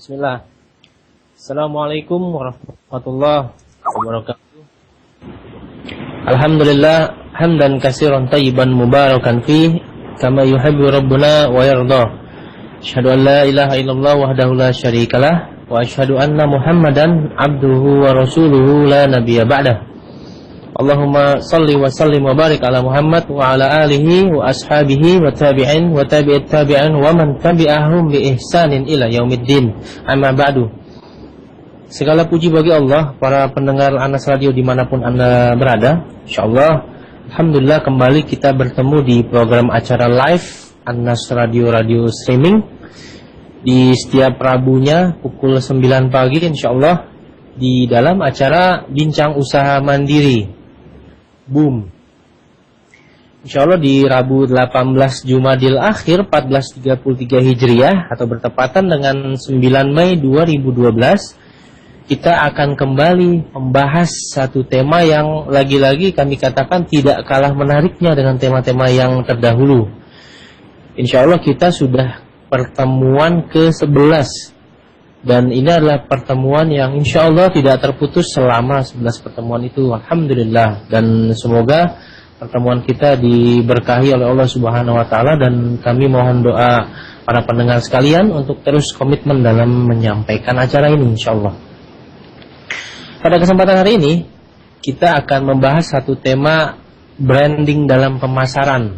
Bismillah. Assalamualaikum warahmatullahi wabarakatuh. Alhamdulillah hamdan katsiran thayyiban mubarakan fi kama yuhibbu rabbuna wa yarda. Asyhadu an la ilaha illallah wahdahu la syarikalah wa asyhadu anna Muhammadan abduhu wa rasuluhu la nabiyya ba'dah. Allahumma salli wa sallim wa barik ala Muhammad wa ala alihi wa ashabihi wa tabi'in wa tabi'it tabi'in wa man tabi'ahum bi ihsanin ila yaumiddin. Amma ba'du. Segala puji bagi Allah, para pendengar Anas Radio dimanapun Anda berada. InsyaAllah, alhamdulillah kembali kita bertemu di program acara live Anas Radio Streaming di setiap Rabunya pukul 9 pagi InsyaAllah di dalam acara Bincang Usaha Mandiri Boom. InsyaAllah di Rabu 18 Jumadil Akhir 1433 Hijriah atau bertepatan dengan 9 Mei 2012, kita akan kembali membahas satu tema yang lagi-lagi kami katakan tidak kalah menariknya dengan tema-tema yang terdahulu. InsyaAllah kita sudah pertemuan ke-11 dan ini adalah pertemuan yang InsyaAllah tidak terputus selama 11 pertemuan itu. Alhamdulillah. Dan semoga pertemuan kita diberkahi oleh Allah Subhanahu wa Ta'ala. Dan kami mohon doa para pendengar sekalian untuk terus komitmen dalam menyampaikan acara ini InsyaAllah. Pada kesempatan hari ini kita akan membahas satu tema branding dalam pemasaran.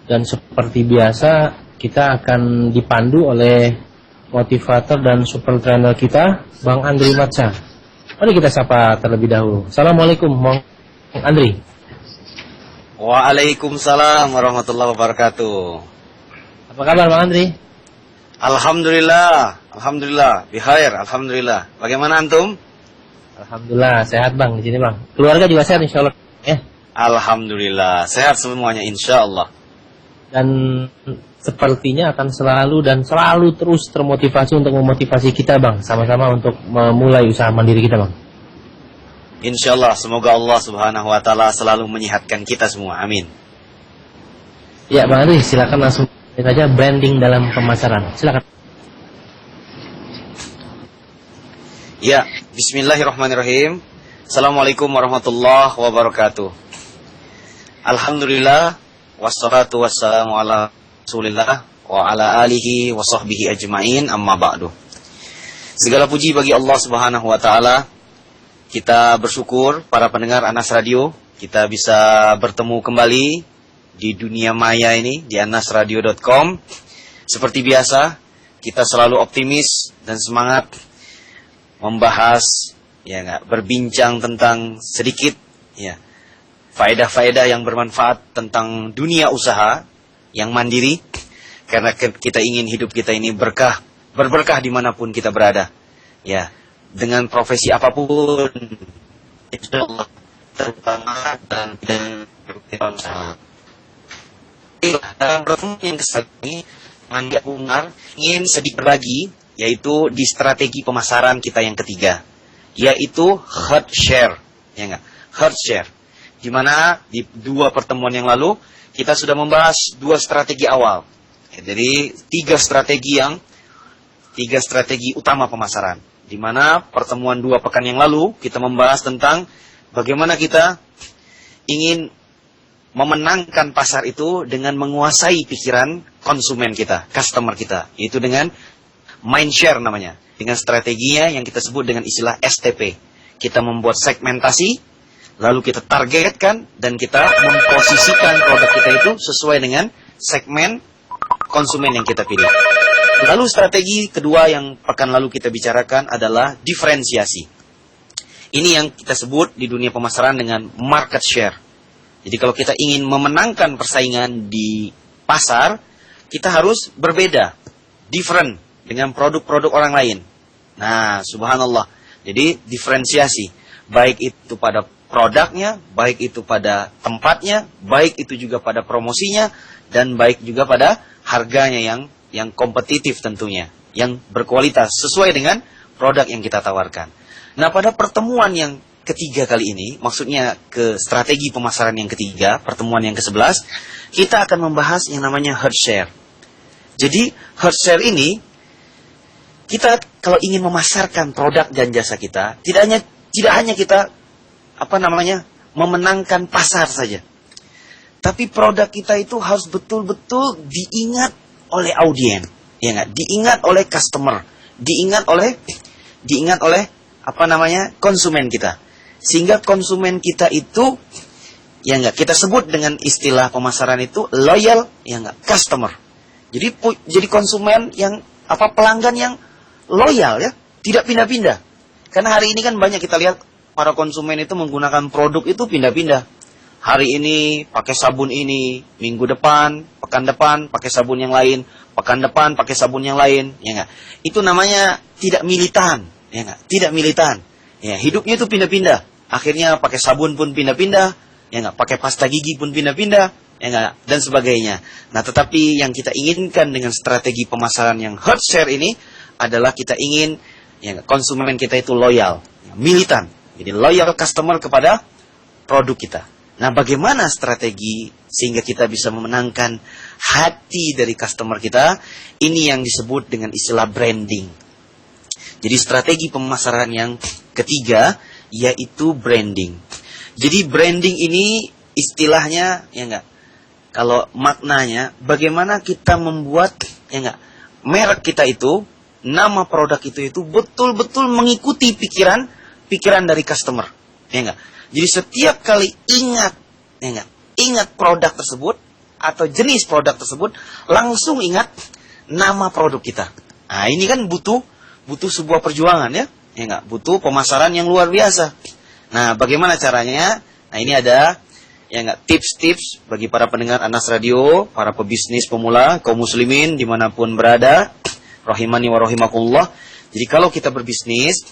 Dan seperti biasa kita akan dipandu oleh motivator dan super trainer kita, Bang Andri Matsa. Mari kita sapa terlebih dahulu. Assalamualaikum, Bang Andri. Waalaikumsalam warahmatullahi wabarakatuh. Apa kabar, Bang Andri? Alhamdulillah, alhamdulillah, bikhair, alhamdulillah. Bagaimana antum? Alhamdulillah, sehat Bang di sini Bang. Keluarga juga sehat insyaallah ya. Alhamdulillah, sehat semuanya insyaallah. Dan sepertinya akan selalu terus termotivasi untuk memotivasi kita Bang, sama-sama untuk memulai usaha mandiri kita Bang. Insyaallah, semoga Allah Subhanahu wa Ta'ala selalu menyehatkan kita semua, amin. Ya Bang Andri, silakan langsung saja branding dalam pemasaran. Silakan. Ya, bismillahirrahmanirrahim. Assalamualaikum warahmatullahi wabarakatuh. Alhamdulillah, wassalatu wassalamu ala Rasulillah wa ala alihi wa sahbihi ajma'in, amma ba'du. Segala puji bagi Allah Subhanahu wa Ta'ala. Kita bersyukur para pendengar Anas Radio, kita bisa bertemu kembali di dunia maya ini di anasradio.com. Seperti biasa, kita selalu optimis dan semangat membahas berbincang tentang sedikit faedah-faedah yang bermanfaat tentang dunia usaha yang mandiri, karena kita ingin hidup kita ini berberkah dimanapun kita berada, ya, dengan profesi apapun, insyaallah, terutama dan usaha. Dalam pertemuan yang kesini, Mandi Umar ingin sedikit berbagi, yaitu di strategi pemasaran kita yang ketiga, yaitu herd share, ya enggak? Herd share, di mana di 2 pertemuan yang lalu kita sudah membahas 2 strategi awal. Jadi 3 strategi utama pemasaran. Di mana pertemuan 2 pekan yang lalu kita membahas tentang bagaimana kita ingin memenangkan pasar itu dengan menguasai pikiran konsumen kita, customer kita, yaitu dengan mind share namanya, dengan strateginya yang kita sebut dengan istilah STP. Kita membuat segmentasi, lalu kita targetkan dan kita memposisikan produk kita itu sesuai dengan segmen konsumen yang kita pilih. Lalu strategi kedua yang pekan lalu kita bicarakan adalah diferensiasi. Ini yang kita sebut di dunia pemasaran dengan market share. Jadi kalau kita ingin memenangkan persaingan di pasar, kita harus berbeda, different dengan produk-produk orang lain. Nah, subhanallah. Jadi diferensiasi, baik itu pada produknya, baik itu pada tempatnya, baik itu juga pada promosinya, dan baik juga pada harganya yang kompetitif tentunya, yang berkualitas sesuai dengan produk yang kita tawarkan. Nah, pada pertemuan yang ketiga kali ini, maksudnya ke strategi pemasaran yang ketiga, pertemuan yang ke-11, kita akan membahas yang namanya herd share. Jadi herd share ini kita kalau ingin memasarkan produk dan jasa kita, tidak hanya kita memenangkan pasar saja. Tapi produk kita itu harus betul-betul diingat oleh audien, ya enggak? Diingat oleh customer, diingat oleh konsumen kita. Sehingga konsumen kita itu, ya enggak, kita sebut dengan istilah pemasaran itu loyal, ya enggak, customer. Jadi konsumen yang pelanggan yang loyal, ya, tidak pindah-pindah. Karena hari ini kan banyak kita lihat para konsumen itu menggunakan produk itu pindah-pindah. Hari ini pakai sabun ini, minggu depan, pekan depan pakai sabun yang lain, pekan depan pakai sabun yang lain, ya enggak? Itu namanya tidak militan, ya enggak? Tidak militan. Ya, hidupnya itu pindah-pindah. Akhirnya pakai sabun pun pindah-pindah, ya enggak? Pakai pasta gigi pun pindah-pindah, ya enggak? Dan sebagainya. Nah, tetapi yang kita inginkan dengan strategi pemasaran yang hard share ini adalah kita ingin, ya enggak, konsumen kita itu loyal, militan. Jadi loyal customer kepada produk kita. Nah, bagaimana strategi sehingga kita bisa memenangkan hati dari customer kita? Ini yang disebut dengan istilah branding. Jadi strategi pemasaran yang ketiga yaitu branding. Jadi branding ini istilahnya, ya enggak, kalau maknanya bagaimana kita membuat, ya enggak, merek kita itu, nama produk itu betul-betul mengikuti pikiran dari customer, ya enggak. Jadi setiap kali ingat produk tersebut atau jenis produk tersebut, langsung ingat nama produk kita. Nah, ini kan butuh sebuah perjuangan, ya enggak, butuh pemasaran yang luar biasa. Nah, bagaimana caranya? Nah, ini ada, ya enggak, tips-tips bagi para pendengar Anas Radio, para pebisnis pemula, kaum muslimin dimanapun berada, rahimani wa rahimakumullah. Jadi kalau kita berbisnis,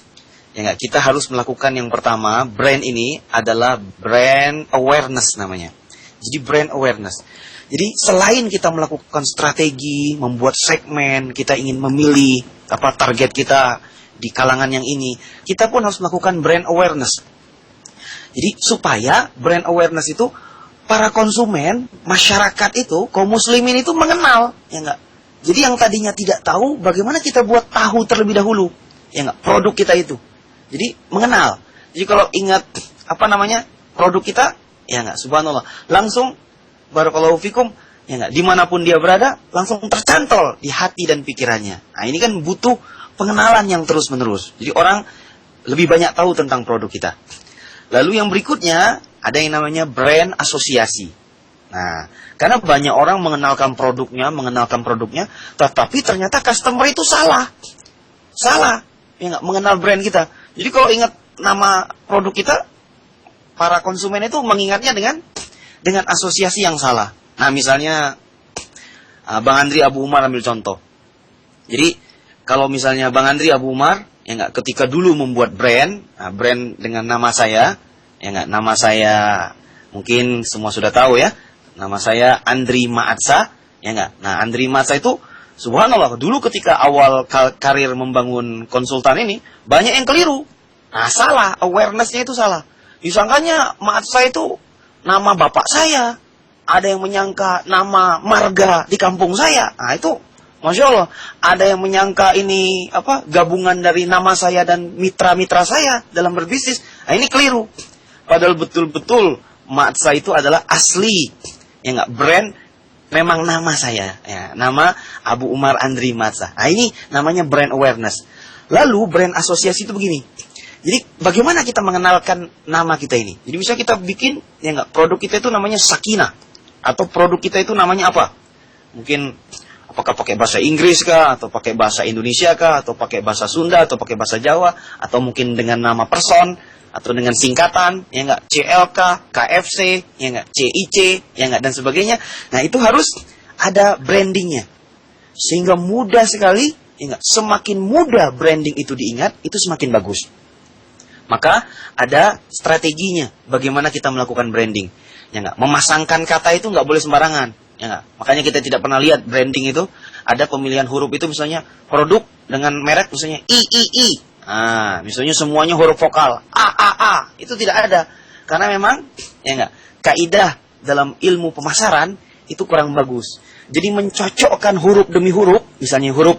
ya enggak, kita harus melakukan yang pertama, brand ini adalah brand awareness namanya. Jadi brand awareness. Jadi selain kita melakukan strategi, membuat segmen, kita ingin memilih target kita di kalangan yang ini, kita pun harus melakukan brand awareness. Jadi supaya brand awareness itu para konsumen, masyarakat itu, kaum muslimin itu mengenal, ya enggak. Jadi yang tadinya tidak tahu, bagaimana kita buat tahu terlebih dahulu, ya enggak, produk kita itu. Jadi mengenal. Jadi kalau ingat produk kita, ya enggak, subhanallah, langsung barakallahu fikum, ya enggak, dimanapun dia berada, langsung tercantol di hati dan pikirannya. Nah, ini kan butuh pengenalan yang terus-menerus. Jadi orang lebih banyak tahu tentang produk kita. Lalu yang berikutnya ada yang namanya brand asosiasi. Nah, karena banyak orang mengenalkan produknya, tetapi ternyata customer itu salah, ya enggak, mengenal brand kita. Jadi kalau ingat nama produk kita, para konsumen itu mengingatnya dengan asosiasi yang salah. Nah, misalnya Bang Andri Abu Umar ambil contoh. Jadi kalau misalnya Bang Andri Abu Umar, ya enggak, ketika dulu membuat brand, brand dengan nama saya, ya enggak, nama saya mungkin semua sudah tahu, ya. Nama saya Andri Maatsa, ya enggak. Nah, Andri Maatsa itu subhanallah, dulu ketika awal karir membangun konsultan ini, banyak yang keliru. Nah, salah, awareness-nya itu salah. Disangkanya Maatsa itu nama bapak saya. Ada yang menyangka nama marga di kampung saya. Nah, itu Masya Allah. Ada yang menyangka ini gabungan dari nama saya dan mitra-mitra saya dalam berbisnis. Nah, ini keliru. Padahal betul-betul Maatsa itu adalah asli, ya enggak, brand memang nama saya, ya, nama Abu Umar Andri Maatsa. Nah, ini namanya brand awareness. Lalu brand asosiasi itu begini. Jadi bagaimana kita mengenalkan nama kita ini? Jadi misalnya kita bikin, ya enggak, produk kita itu namanya Sakinah, atau produk kita itu namanya apa? Mungkin apakah pakai bahasa Inggris kah, atau pakai bahasa Indonesia kah, atau pakai bahasa Sunda, atau pakai bahasa Jawa, atau mungkin dengan nama person, atau dengan singkatan, ya enggak, CLK, KFC, ya enggak, CIC, ya enggak, dan sebagainya. Nah, itu harus ada brandingnya. Sehingga mudah sekali, ya enggak, semakin mudah branding itu diingat, itu semakin bagus. Maka ada strateginya bagaimana kita melakukan branding. Ya enggak, memasangkan kata itu enggak boleh sembarangan. Ya enggak? Makanya kita tidak pernah lihat branding itu ada pemilihan huruf itu, misalnya produk dengan merek misalnya III. Nah, misalnya semuanya huruf vokal A. Itu tidak ada. Karena memang, ya enggak, kaidah dalam ilmu pemasaran itu kurang bagus. Jadi mencocokkan huruf demi huruf, misalnya huruf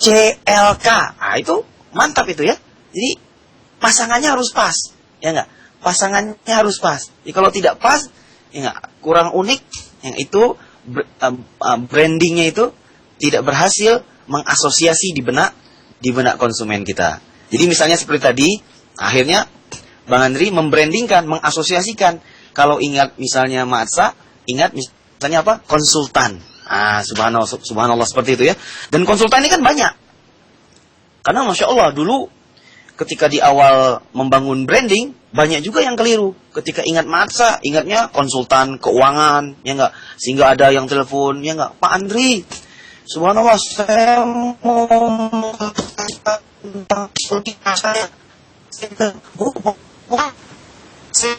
CLK. Nah, itu mantap itu ya. Jadi pasangannya harus pas, ya enggak? Pasangannya harus pas. Jadi kalau tidak pas, ya enggak, kurang unik, yang itu brandingnya itu tidak berhasil mengasosiasi di benak konsumen kita. Jadi misalnya seperti tadi, akhirnya Bang Andri membrandingkan, mengasosiasikan. Kalau ingat misalnya Maatsa, ingat misalnya apa? Konsultan. Subhanallah seperti itu ya. Dan konsultan ini kan banyak. Karena Masya Allah dulu ketika di awal membangun branding, banyak juga yang keliru. Ketika ingat Maatsa, ingatnya konsultan keuangan, ya enggak? Sehingga ada yang telepon, ya enggak? Pak Andri, subhanallah, saya mau tentang saya. Saya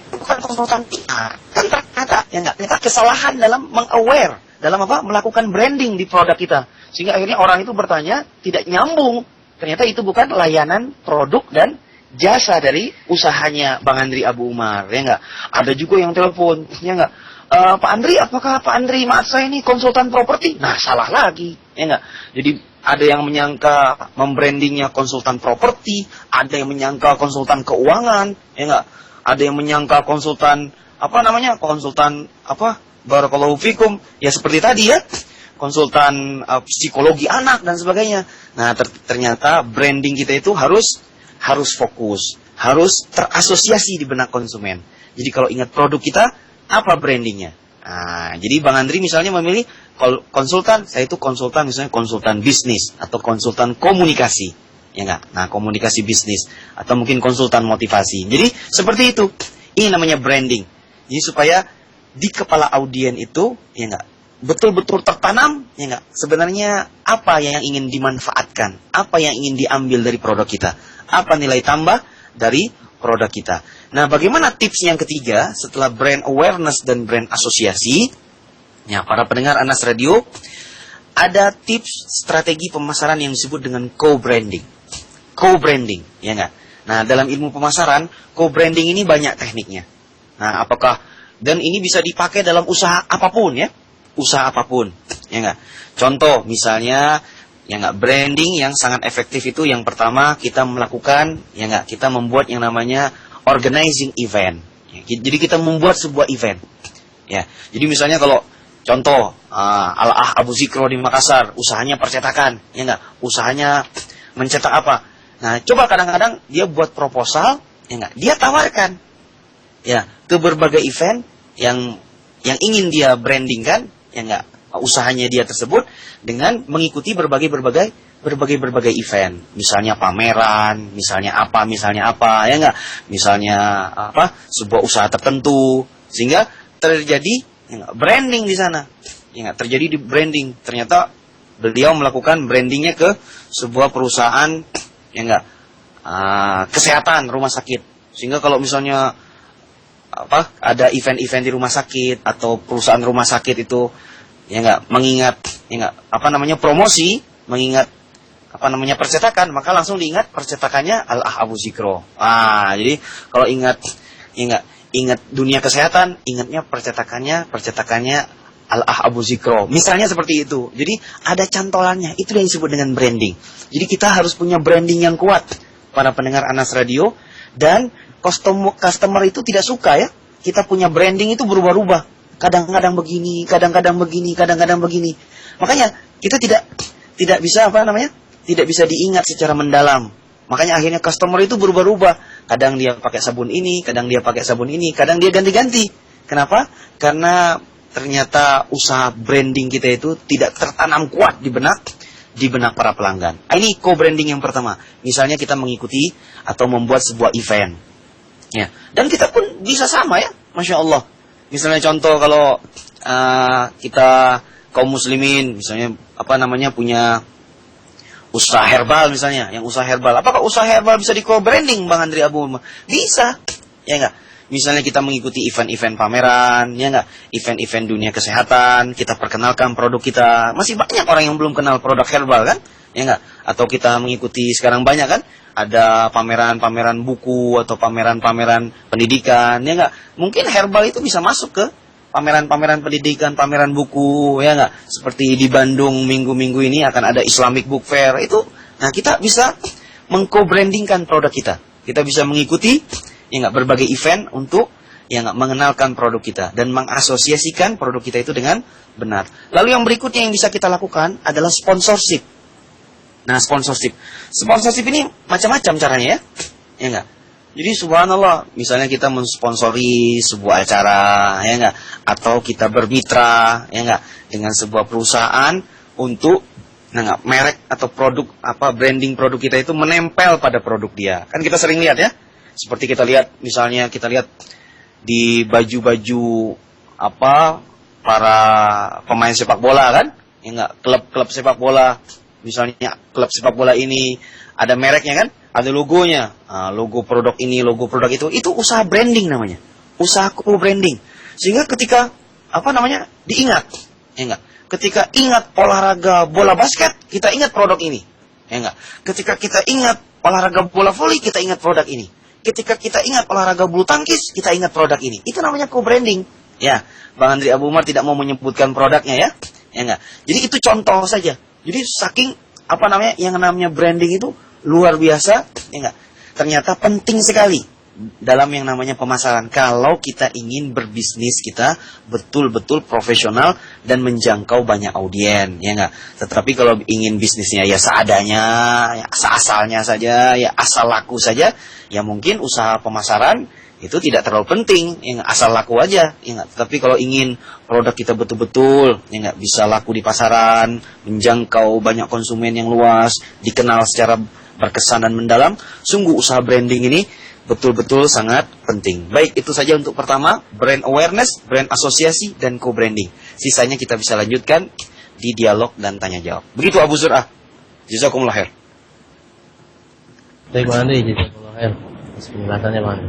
bukan konsultan PR. Kan ternyata, ya enggak? Ternyata kesalahan dalam meng-aware, dalam apa? Melakukan branding di produk kita. Sehingga akhirnya orang itu bertanya, tidak nyambung. Ternyata itu bukan layanan produk dan jasa dari usahanya Bang Andri Abu Umar, ya enggak? Ada juga yang telepon, ya enggak? Pak Andri, apakah Pak Andri Maatsa ini konsultan properti? Nah, salah lagi, ya enggak? Jadi ada yang menyangka membrandingnya konsultan properti, ada yang menyangka konsultan keuangan, ya enggak? Ada yang menyangka konsultan konsultan barakallahu fikum, ya seperti tadi ya. Konsultan psikologi anak dan sebagainya. Nah, ternyata branding kita itu harus fokus, harus terasosiasi di benak konsumen. Jadi kalau ingat produk kita, apa brandingnya? Nah, jadi Bang Andri misalnya memilih konsultan, saya itu konsultan misalnya konsultan bisnis atau konsultan komunikasi, ya enggak? Nah, komunikasi bisnis atau mungkin konsultan motivasi. Jadi seperti itu. Ini namanya branding. Jadi supaya di kepala audien itu, ya enggak, betul-betul tertanam, ya enggak? Sebenarnya apa yang ingin dimanfaatkan? Apa yang ingin diambil dari produk kita? Apa nilai tambah dari produk kita? Nah, bagaimana tips yang ketiga setelah brand awareness dan brand asosiasi? Ya, para pendengar Anas Radio, ada tips strategi pemasaran yang disebut dengan co-branding. Co-branding, ya enggak? Nah, dalam ilmu pemasaran, co-branding ini banyak tekniknya. Nah, dan ini bisa dipakai dalam usaha apapun ya. Usaha apapun, ya enggak? Contoh misalnya, ya enggak, branding yang sangat efektif itu yang pertama kita melakukan, ya enggak, kita membuat yang namanya organizing event. Ya, jadi kita membuat sebuah event. Ya, jadi misalnya kalau contoh Al-Ah Abu Zikro di Makassar, usahanya percetakan, ya enggak, usahanya mencetak apa? Nah, coba kadang-kadang dia buat proposal, ya enggak, dia tawarkan, ya, ke berbagai event yang ingin dia brandingkan, ya enggak, usahanya dia tersebut dengan mengikuti berbagai event, misalnya pameran, misalnya apa, ya enggak, misalnya sebuah usaha tertentu, sehingga terjadi, ya enggak, branding di sana, ya enggak, terjadi di branding. Ternyata beliau melakukan brandingnya ke sebuah perusahaan, ya enggak, kesehatan, rumah sakit, sehingga kalau misalnya ada event-event di rumah sakit atau perusahaan rumah sakit itu, ya enggak, mengingat, ya enggak, promosi, mengingat percetakan, maka langsung diingat percetakannya Al-Ah Abu Zikro. Jadi kalau ingat dunia kesehatan, ingatnya percetakannya Al-Ah Abu Zikro. Misalnya seperti itu. Jadi ada cantolannya, itu yang disebut dengan branding. Jadi kita harus punya branding yang kuat, para pendengar Anas Radio, dan customer itu tidak suka ya. Kita punya branding itu berubah-ubah. Kadang-kadang begini, kadang-kadang begini, kadang-kadang begini. Makanya kita tidak bisa tidak bisa diingat secara mendalam. Makanya akhirnya customer itu berubah-ubah. Kadang dia pakai sabun ini, kadang dia pakai sabun ini, kadang dia ganti-ganti. Kenapa? Karena ternyata usaha branding kita itu tidak tertanam kuat di benak para pelanggan. Ini co-branding yang pertama. Misalnya kita mengikuti atau membuat sebuah event. Ya, dan kita pun bisa sama ya, Masya Allah. Misalnya contoh kalau kita kaum muslimin, misalnya punya usaha herbal misalnya, yang usaha herbal. Apakah usaha herbal bisa di co-branding Bang Andri Abu Umar? Bisa, ya enggak? Misalnya kita mengikuti event-event pameran, ya enggak? Event-event dunia kesehatan, kita perkenalkan produk kita. Masih banyak orang yang belum kenal produk herbal kan? Ya enggak? Atau kita mengikuti sekarang banyak kan? Ada pameran-pameran buku atau pameran-pameran pendidikan, ya enggak? Mungkin herbal itu bisa masuk ke pameran-pameran pendidikan, pameran buku, ya nggak? Seperti di Bandung minggu-minggu ini akan ada Islamic Book Fair itu. Nah, kita bisa mengko-brandingkan produk kita. Kita bisa mengikuti, ya nggak, berbagai event untuk ya nggak, mengenalkan produk kita dan mengasosiasikan produk kita itu dengan benar. Lalu yang berikutnya yang bisa kita lakukan adalah sponsorship. Nah, sponsorship ini macam-macam caranya, ya nggak? Jadi subhanallah, misalnya kita mensponsori sebuah acara, ya enggak, atau kita bermitra, ya enggak, dengan sebuah perusahaan untuk merek atau produk branding produk kita itu menempel pada produk dia. Kan kita sering lihat ya. Seperti kita lihat misalnya kita lihat di baju-baju para pemain sepak bola kan? Ya enggak, klub sepak bola. Misalnya klub sepak bola ini ada mereknya kan? Ada logonya, logo produk ini, logo produk itu usaha branding namanya, usaha co-branding. Sehingga ketika diingat, ya enggak? Ketika ingat olahraga bola basket, kita ingat produk ini, ya enggak? Ketika kita ingat olahraga bola voli, kita ingat produk ini. Ketika kita ingat olahraga bulu tangkis, kita ingat produk ini. Itu namanya co-branding. Ya, Bang Andri Abu Umar tidak mau menyebutkan produknya ya enggak? Jadi itu contoh saja. Jadi saking yang namanya branding itu luar biasa, ya enggak? Ternyata penting sekali dalam yang namanya pemasaran. Kalau kita ingin berbisnis, kita betul-betul profesional dan menjangkau banyak audien, ya enggak? Tetapi kalau ingin bisnisnya ya seadanya, ya asalnya saja, ya asal laku saja, ya mungkin usaha pemasaran itu tidak terlalu penting, ya enggak? Asal laku aja, ya enggak? Tetapi kalau ingin produk kita betul-betul, ya enggak, bisa laku di pasaran, menjangkau banyak konsumen yang luas, dikenal secara berkesan dan mendalam, sungguh usaha branding ini betul-betul sangat penting. Baik, itu saja untuk pertama, brand awareness, brand asosiasi, dan co-branding. Sisanya kita bisa lanjutkan di dialog dan tanya jawab. Begitu Abu Zur'ah. Jazakumullah khair. Baik, Bang Andri, jazakumullah khair. Penjelasannya, Bang.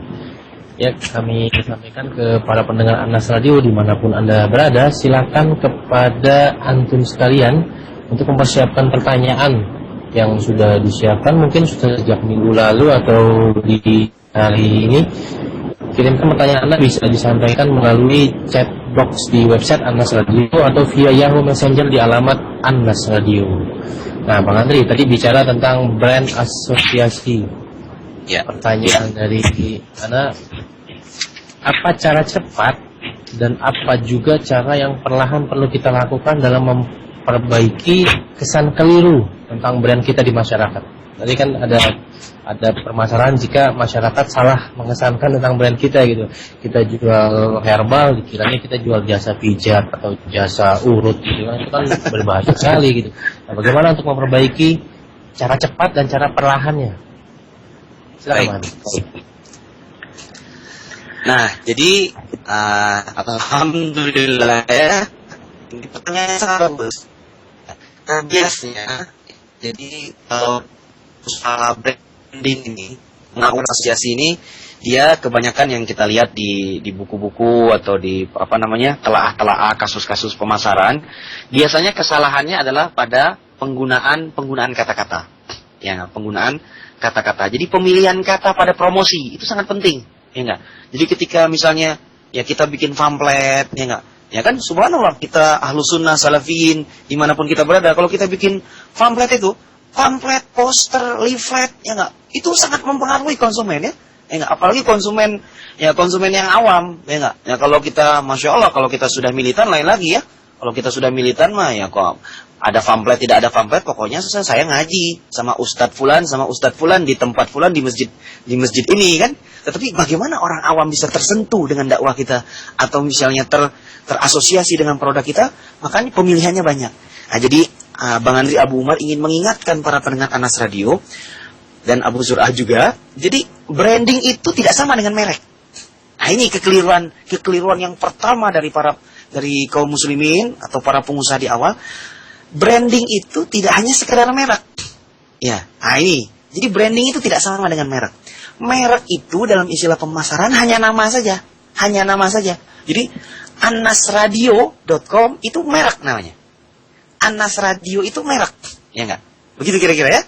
Ya, kami sampaikan ke para pendengar Anas Radio dimanapun Anda berada, silakan kepada antum sekalian untuk mempersiapkan pertanyaan yang sudah disiapkan, mungkin sudah sejak minggu lalu atau di hari ini. Kirimkan pertanyaan Anda bisa disampaikan melalui chat box di website Anas Radio atau via Yahoo Messenger di alamat Anas Radio. Nah, Bang Andri tadi bicara tentang brand asosiasi. Ya. Pertanyaan dari Anda, apa cara cepat dan apa juga cara yang perlahan perlu kita lakukan dalam memperbaiki kesan keliru tentang brand kita di masyarakat? Tadi kan ada permasalahan jika masyarakat salah mengesankan tentang brand kita gitu. Kita jual herbal, dikiranya kita jual jasa pijat atau jasa urut gitu kan. Itu kan berbahaya sekali gitu. Nah, bagaimana untuk memperbaiki cara cepat dan cara perlahannya? Silakan. Nah, jadi alhamdulillah ya. Ini pertanyaan sangat bagus. Nah, biasanya jadi kalau usaha branding ini, melakukan asosiasi ini, dia kebanyakan yang kita lihat di buku-buku atau di telah-telah kasus-kasus pemasaran, biasanya kesalahannya adalah pada penggunaan kata-kata. Ya, penggunaan kata-kata. Jadi pemilihan kata pada promosi itu sangat penting, ya enggak? Jadi ketika misalnya ya kita bikin pamflet, ya enggak? Ya kan, subhanallah, kita ahlu sunnah, salafiyin, dimanapun kita berada, kalau kita bikin pamflet itu, pamflet, poster, leaflet, ya enggak, itu sangat mempengaruhi konsumen ya enggak, apalagi konsumen yang awam, ya enggak, ya kalau kita, masya Allah, kalau kita sudah militan, lain lagi ya, kalau kita sudah militan mah ya kok, ada pamflet, tidak ada pamflet, pokoknya saya ngaji, sama Ustadz Fulan, di tempat Fulan, di masjid ini kan. Tetapi bagaimana orang awam bisa tersentuh dengan dakwah kita, atau misalnya terasosiasi dengan produk kita, makanya pemilihannya banyak. Nah, jadi Bang Andri Abu Umar ingin mengingatkan para pendengar Anas Radio dan Abu Zur'ah juga, jadi branding itu tidak sama dengan merek. Nah, ini kekeliruan yang pertama dari kaum muslimin atau para pengusaha di awal. Branding itu tidak hanya sekedar merek. Ya, nah ini. Jadi branding itu tidak sama dengan merek. Merek itu dalam istilah pemasaran hanya nama saja. Jadi annasradio.com itu merek namanya. Anas Radio itu merek, ya enggak? Begitu kira-kira ya.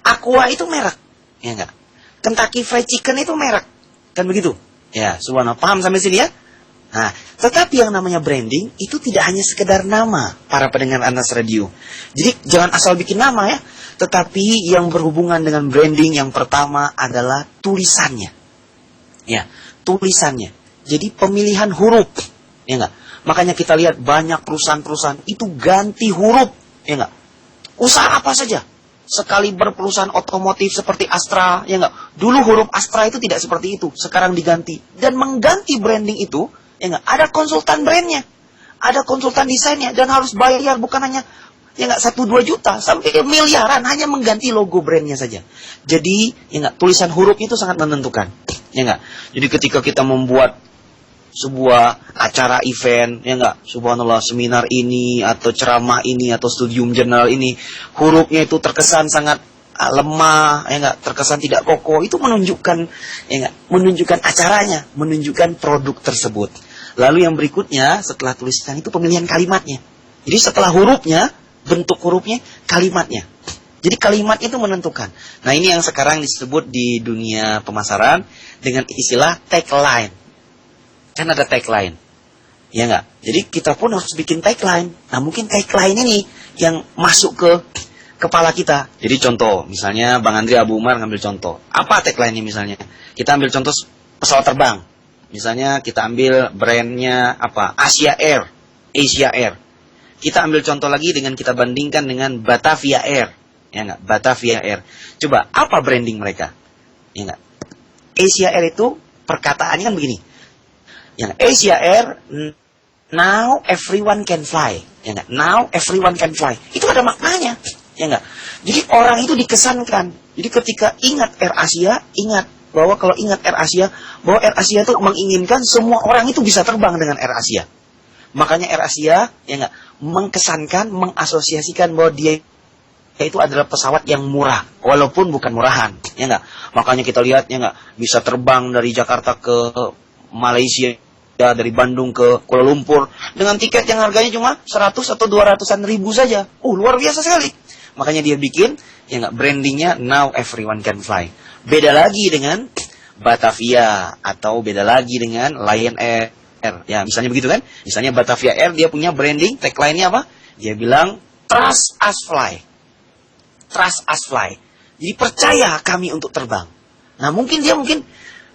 Aqua itu merek, ya enggak? Kentucky Fried Chicken itu merek, kan begitu? Ya, subhanallah, paham sampai sini ya? Nah, tetapi yang namanya branding itu tidak hanya sekedar nama para pendengar Anas Radio. Jadi jangan asal bikin nama ya. Tetapi yang berhubungan dengan branding yang pertama adalah tulisannya. Ya, tulisannya. Jadi pemilihan huruf. Ya enggak? Makanya kita lihat banyak perusahaan-perusahaan itu ganti huruf. Ya enggak? Usaha apa saja. Sekali berperusahaan otomotif seperti Astra, ya enggak? Dulu huruf Astra itu tidak seperti itu, sekarang diganti. Dan mengganti branding itu, ya enggak? Ada konsultan brandnya, ada konsultan desainnya, dan harus bayar bukan hanya ya enggak 1-2 juta, sampai miliaran hanya mengganti logo brandnya saja. Jadi, ya enggak? Tulisan huruf itu sangat menentukan, ya enggak? Jadi ketika kita membuat sebuah acara event, ya enggak, subhanallah, seminar ini, atau ceramah ini, atau studium jurnal ini, hurufnya itu terkesan sangat lemah, ya enggak, terkesan tidak kokoh, itu menunjukkan, ya enggak, menunjukkan acaranya, menunjukkan produk tersebut. Lalu yang berikutnya, setelah tulisan itu pemilihan kalimatnya. Jadi setelah hurufnya, bentuk hurufnya, kalimatnya. Jadi kalimat itu menentukan. Nah ini yang sekarang disebut di dunia pemasaran dengan istilah tagline. Kan ada tagline, ya enggak? Jadi kita pun harus bikin tagline. Nah mungkin tagline ini yang masuk ke kepala kita. Jadi contoh, misalnya Bang Andri Abu Umar ngambil contoh. Apa tagline-nya misalnya? Kita ambil contoh pesawat terbang. Misalnya kita ambil brandnya apa? Asia Air. Asia Air. Kita ambil contoh lagi dengan kita bandingkan dengan Batavia Air. Ya enggak? Batavia Air. Coba, apa branding mereka? Ya enggak? Asia Air itu perkataannya kan begini. Yang Asia Air, now everyone can fly. Ya enggak? Now everyone can fly. Itu ada maknanya. Ya enggak? Jadi orang itu dikesankan. Jadi ketika ingat Air Asia, ingat bahwa kalau ingat Air Asia, bahwa Air Asia itu menginginkan semua orang itu bisa terbang dengan Air Asia. Makanya Air Asia, ya enggak, mengkesankan, mengasosiasikan bahwa dia itu adalah pesawat yang murah, walaupun bukan murahan. Ya enggak? Makanya kita lihat, ya enggak, bisa terbang dari Jakarta ke Malaysia, ya, dari Bandung ke Kuala Lumpur dengan tiket yang harganya cuma 100 atau 200-an ribu saja. Luar biasa sekali. Makanya dia bikin, ya enggak, brandingnya now everyone can fly. Beda lagi dengan Batavia atau beda lagi dengan Lion Air. Ya, misalnya begitu kan? Misalnya Batavia Air dia punya branding tagline-nya apa? Dia bilang trust us fly. Trust us fly. Jadi percaya kami untuk terbang. Nah, mungkin dia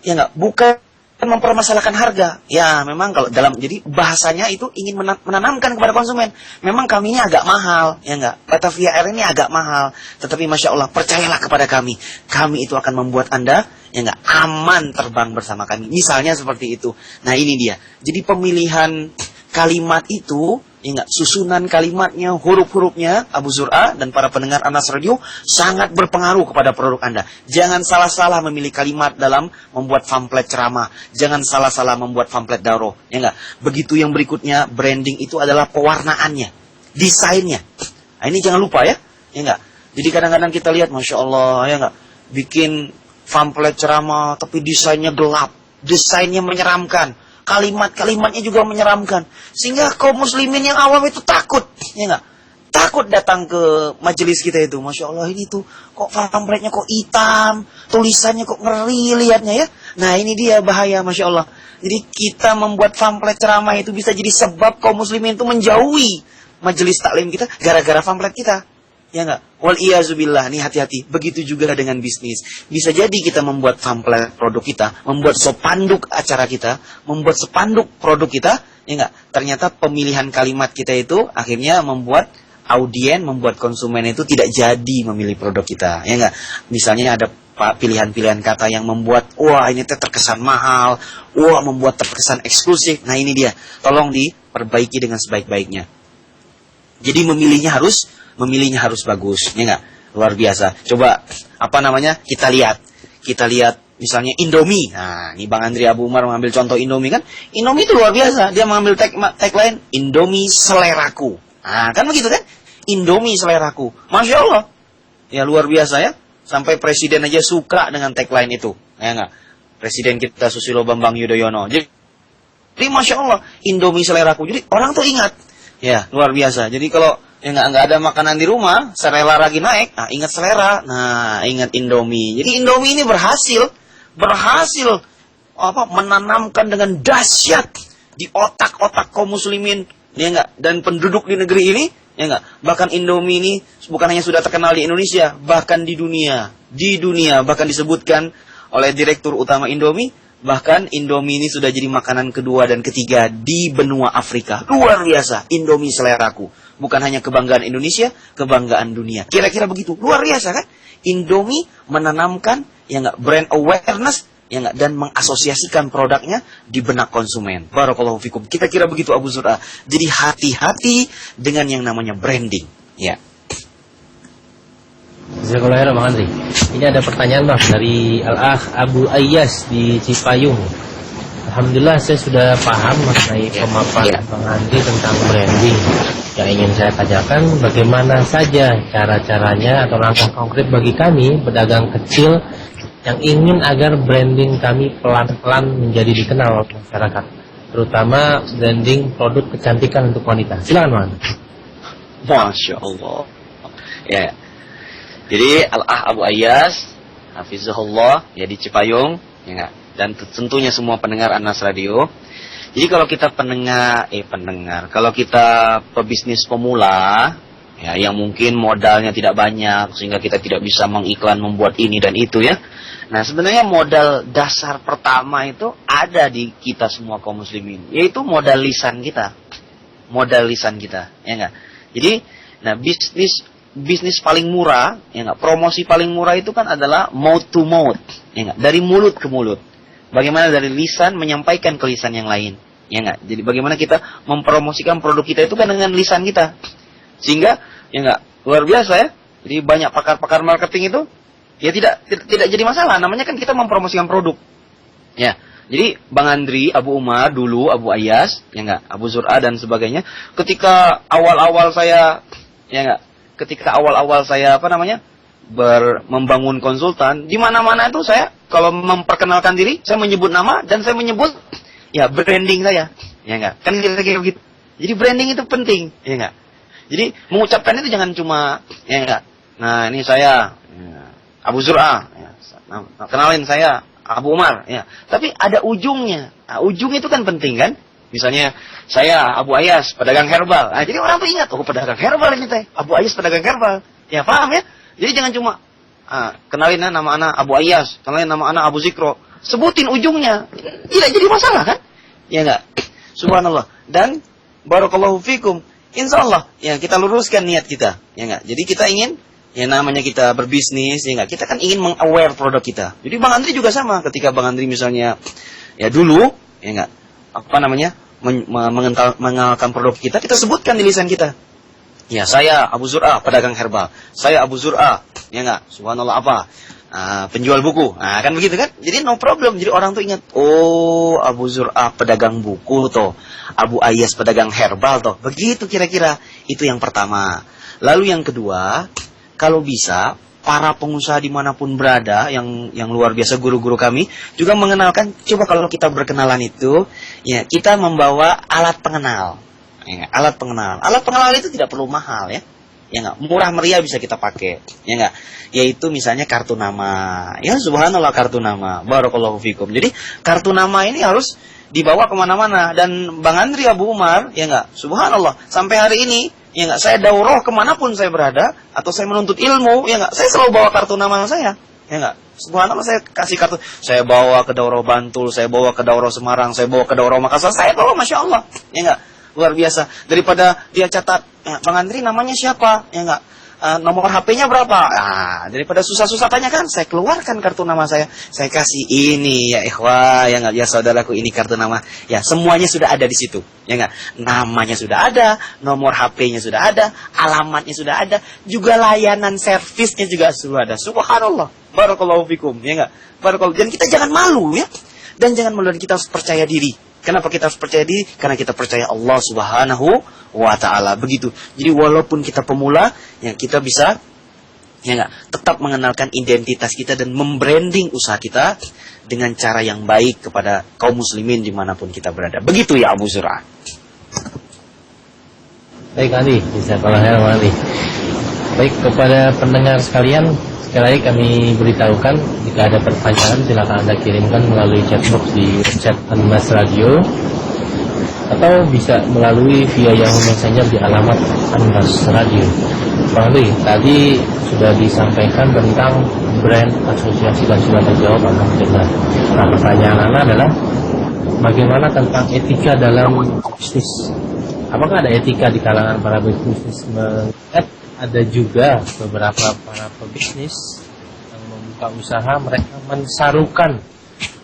ya enggak, bukan mempermasalahkan harga. Ya, memang kalau dalam, jadi bahasanya itu ingin menanamkan kepada konsumen. Memang kami ini agak mahal, ya enggak? Batavia Air ini agak mahal. Tetapi Masya Allah, percayalah kepada kami. Kami itu akan membuat Anda, ya enggak, aman terbang bersama kami. Misalnya seperti itu. Nah, ini dia. Jadi pemilihan kalimat itu, ya enggak, susunan kalimatnya, huruf-hurufnya, Abu Zur'a dan para pendengar Anas Radio sangat berpengaruh kepada produk Anda. Jangan salah-salah memilih kalimat dalam membuat pamflet ceramah. Jangan salah-salah membuat pamflet daurah. Ya enggak? Begitu yang berikutnya, branding itu adalah pewarnaannya, desainnya. Nah, ini jangan lupa ya. Ya enggak? Jadi kadang-kadang kita lihat, Masya Allah, ya enggak, bikin pamflet ceramah tapi desainnya gelap, desainnya menyeramkan. Kalimat-kalimatnya juga menyeramkan. Sehingga kaum muslimin yang awam itu takut. Ya enggak? Takut datang ke majelis kita itu. Masya Allah, ini tuh kok pamfletnya kok hitam. Tulisannya kok ngeri lihatnya ya. Nah ini dia bahaya, Masya Allah. Jadi kita membuat pamflet ceramah itu bisa jadi sebab kaum muslimin itu menjauhi majelis taklim kita gara-gara pamflet kita. Ya enggak? Wal-iyazubillah, nih hati-hati. Begitu juga dengan bisnis. Bisa jadi kita membuat pamflet produk kita, membuat spanduk acara kita, membuat spanduk produk kita, ya enggak? Ternyata pemilihan kalimat kita itu akhirnya membuat audien, membuat konsumen itu tidak jadi memilih produk kita, ya enggak? Misalnya ada pilihan-pilihan kata yang membuat, wah ini terkesan mahal, wah membuat terkesan eksklusif. Nah ini dia, tolong diperbaiki dengan sebaik-baiknya. Jadi memilihnya harus bagus, ya enggak? Luar biasa. Coba apa namanya? Kita lihat misalnya Indomie. Nah, ini Bang Andri Abu Umar mengambil contoh Indomie kan? Indomie itu luar biasa. Dia mengambil tagline Indomie seleraku. Nah, kan begitu kan? Indomie seleraku. Masya Allah. Ya luar biasa ya. Sampai presiden aja suka dengan tagline itu. Ya enggak? Presiden kita Susilo Bambang Yudhoyono. Jadi Masya Allah, Indomie seleraku. Jadi orang tuh ingat. Ya, luar biasa. Jadi kalau ya nggak ada makanan di rumah, selera lagi naik, nah ingat selera, nah ingat Indomie. Jadi Indomie ini berhasil menanamkan dengan dahsyat, di otak-otak kaum muslimin, ya enggak, dan penduduk di negeri ini, ya enggak. Bahkan Indomie ini bukan hanya sudah terkenal di Indonesia, bahkan di dunia. Di dunia bahkan disebutkan oleh direktur utama Indomie, bahkan Indomie ini sudah jadi makanan kedua dan ketiga di benua Afrika. Luar biasa, Indomie seleraku. Bukan hanya kebanggaan Indonesia, kebanggaan dunia. Kira-kira begitu. Luar biasa kan? Indomie menanamkan ya enggak brand awareness ya enggak, dan mengasosiasikan produknya di benak konsumen. Barakallahu fikum. Kita kira begitu Abu Zur'ah. Jadi hati-hati dengan yang namanya branding. Ya. Jazakallahu Bang Andri. Ini ada pertanyaan Bang dari Al-Akh Abu Ayyas di Cipayung. Alhamdulillah saya sudah paham mengenai pemaparan Bang Andri tentang branding. Yang ingin saya tanyakan, bagaimana saja cara-caranya atau langkah konkret bagi kami pedagang kecil yang ingin agar branding kami pelan-pelan menjadi dikenal oleh masyarakat, terutama branding produk kecantikan untuk wanita. Silakan Bang. Masya Allah. Ya. Jadi Al-Akh Abu Ayyas, hafizahullah, ya di Cipayung, ya, dan tentunya semua pendengar Anas Radio. Jadi kalau kita kalau kita pebisnis pemula, ya, yang mungkin modalnya tidak banyak sehingga kita tidak bisa mengiklan membuat ini dan itu ya. Nah sebenarnya modal dasar pertama itu ada di kita semua kaum muslimin, yaitu modal lisan kita, ya enggak. Jadi, nah bisnis paling murah, ya enggak, promosi paling murah itu kan adalah mouth to mouth, ya enggak, dari mulut ke mulut. Bagaimana dari lisan menyampaikan ke lisan yang lain, ya enggak. Jadi bagaimana kita mempromosikan produk kita itu kan dengan lisan kita, sehingga ya enggak, luar biasa ya. Jadi banyak pakar-pakar marketing itu ya tidak jadi masalah. Namanya kan kita mempromosikan produk, ya. Jadi Bang Andri, Abu Umar dulu, Abu Ayyas, ya enggak, Abu Zur'ah dan sebagainya. Ketika awal-awal saya, ya enggak, membangun konsultan, di mana-mana itu saya kalau memperkenalkan diri, saya menyebut nama dan saya menyebut ya branding saya, ya enggak? Kan kira-kira begitu. Jadi branding itu penting, ya enggak? Jadi mengucapkan itu jangan cuma ya enggak. Nah, ini saya ya, Abu Zur'ah, ya. Kenalin saya Abu Umar, ya. Tapi ada ujungnya. Nah, ujung itu kan penting kan? Misalnya saya Abu Ayyas, pedagang herbal. Nah, jadi orang tuh ingat, oh pedagang herbal ini teh. Abu Ayyas pedagang herbal. Ya paham ya? Jadi jangan cuma kenalin nama anak Abu Ayyas, kenalin nama anak Abu Zikro. Sebutin ujungnya. Tidak jadi masalah kan? Ya enggak? Subhanallah. Dan barakallahu fikum. Insyaallah ya kita luruskan niat kita. Ya enggak? Jadi kita ingin ya namanya kita berbisnis, ya enggak? Kita kan ingin meng-aware produk kita. Jadi Bang Andri juga sama. Ketika Bang Andri misalnya ya dulu, ya enggak? Mengenalkan produk kita sebutkan di lisan kita. Ya, saya Abu Zur'ah, pedagang herbal. Saya Abu Zur'ah, ya enggak? Subhanallah apa? Penjual buku. Nah, kan begitu kan? Jadi no problem. Jadi orang tuh ingat, oh Abu Zur'ah pedagang buku toh. Abu Ayyas pedagang herbal toh. Begitu kira-kira. Itu yang pertama. Lalu yang kedua, kalau bisa para pengusaha dimanapun berada yang luar biasa, guru-guru kami juga mengenalkan, coba kalau kita berkenalan itu ya kita membawa alat pengenal, ya, alat pengenal itu tidak perlu mahal ya nggak, murah meriah bisa kita pakai, ya nggak, yaitu misalnya kartu nama, ya subhanallah kartu nama, barakallahu fikum. Jadi kartu nama ini harus dibawa kemana-mana. Dan Bang Andri Abu Umar, ya nggak, subhanallah, sampai hari ini ya nggak, saya daurah kemanapun saya berada atau saya menuntut ilmu, ya nggak, saya selalu bawa kartu nama saya, ya nggak, subhanallah, saya kasih kartu, saya bawa ke daurah Bantul, saya bawa ke daurah Semarang, saya bawa ke daurah Makassar, saya bawa, masya Allah, ya nggak, luar biasa. Daripada dia catat, ya, Bang Andri namanya siapa, ya nggak, nomor HP-nya berapa, daripada susah-susah tanya kan, saya keluarkan kartu nama saya kasih ini ya ikhwah, ya nggak, ya saudaraku, ini kartu nama, ya semuanya sudah ada di situ, ya nggak, namanya sudah ada, nomor HP-nya sudah ada, alamatnya sudah ada, juga layanan servisnya juga sudah ada. Subhanallah, barakallahu fikum, ya nggak, barakallahu. Dan kita jangan malu ya, dan jangan malu, dan kita harus percaya diri. Kenapa kita harus percaya diri? Karena kita percaya Allah Subhanahu wa ta'ala. Begitu. Jadi walaupun kita pemula, ya kita bisa ya enggak, tetap mengenalkan identitas kita dan membranding usaha kita dengan cara yang baik kepada kaum muslimin dimanapun kita berada. Begitu ya Abu Zur'ah. Baik Ali, bisa kalau Ali. Baik, kepada pendengar sekalian, sekali lagi kami beritahukan, jika ada pertanyaan silakan Anda kirimkan melalui chatbox di chat Anas Radio. atau bisa melalui via Yahoo Messenger di alamat Anbas Radio. Bang Andri, tadi sudah disampaikan tentang brand asosiasi dan sudah terjawab, alhamdulillah. Nah, pertanyaan Anda adalah bagaimana tentang etika dalam bisnis? Apakah ada etika di kalangan para bisnis? Ada juga beberapa para pebisnis yang membuka usaha, mereka mensarukan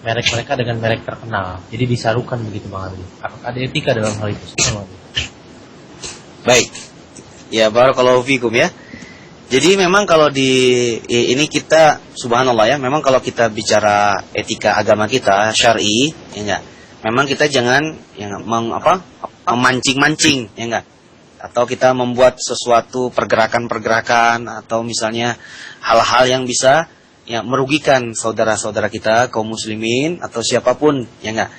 merek mereka dengan merek terkenal. Jadi disarukan begitu Bang Andri. Apakah ada etika dalam hal itu? Baik. Ya, barakallahu fikum ya. Jadi memang kalau ini kita subhanallah ya, memang kalau kita bicara etika agama kita syar'i, ya enggak. Memang kita jangan memancing-mancing, ya enggak. Atau kita membuat sesuatu pergerakan-pergerakan atau misalnya hal-hal yang bisa ya merugikan saudara-saudara kita kaum muslimin atau siapapun ya enggak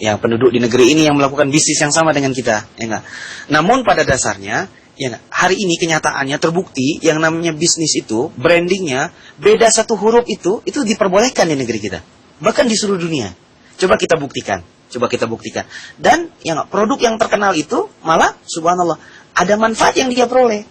yang penduduk di negeri ini yang melakukan bisnis yang sama dengan kita, ya enggak. Namun pada dasarnya ya enggak, hari ini kenyataannya terbukti yang namanya bisnis itu brandingnya beda satu huruf itu diperbolehkan di negeri kita, bahkan di seluruh dunia. Coba kita buktikan. Dan yang produk yang terkenal itu malah subhanallah ada manfaat yang dia peroleh.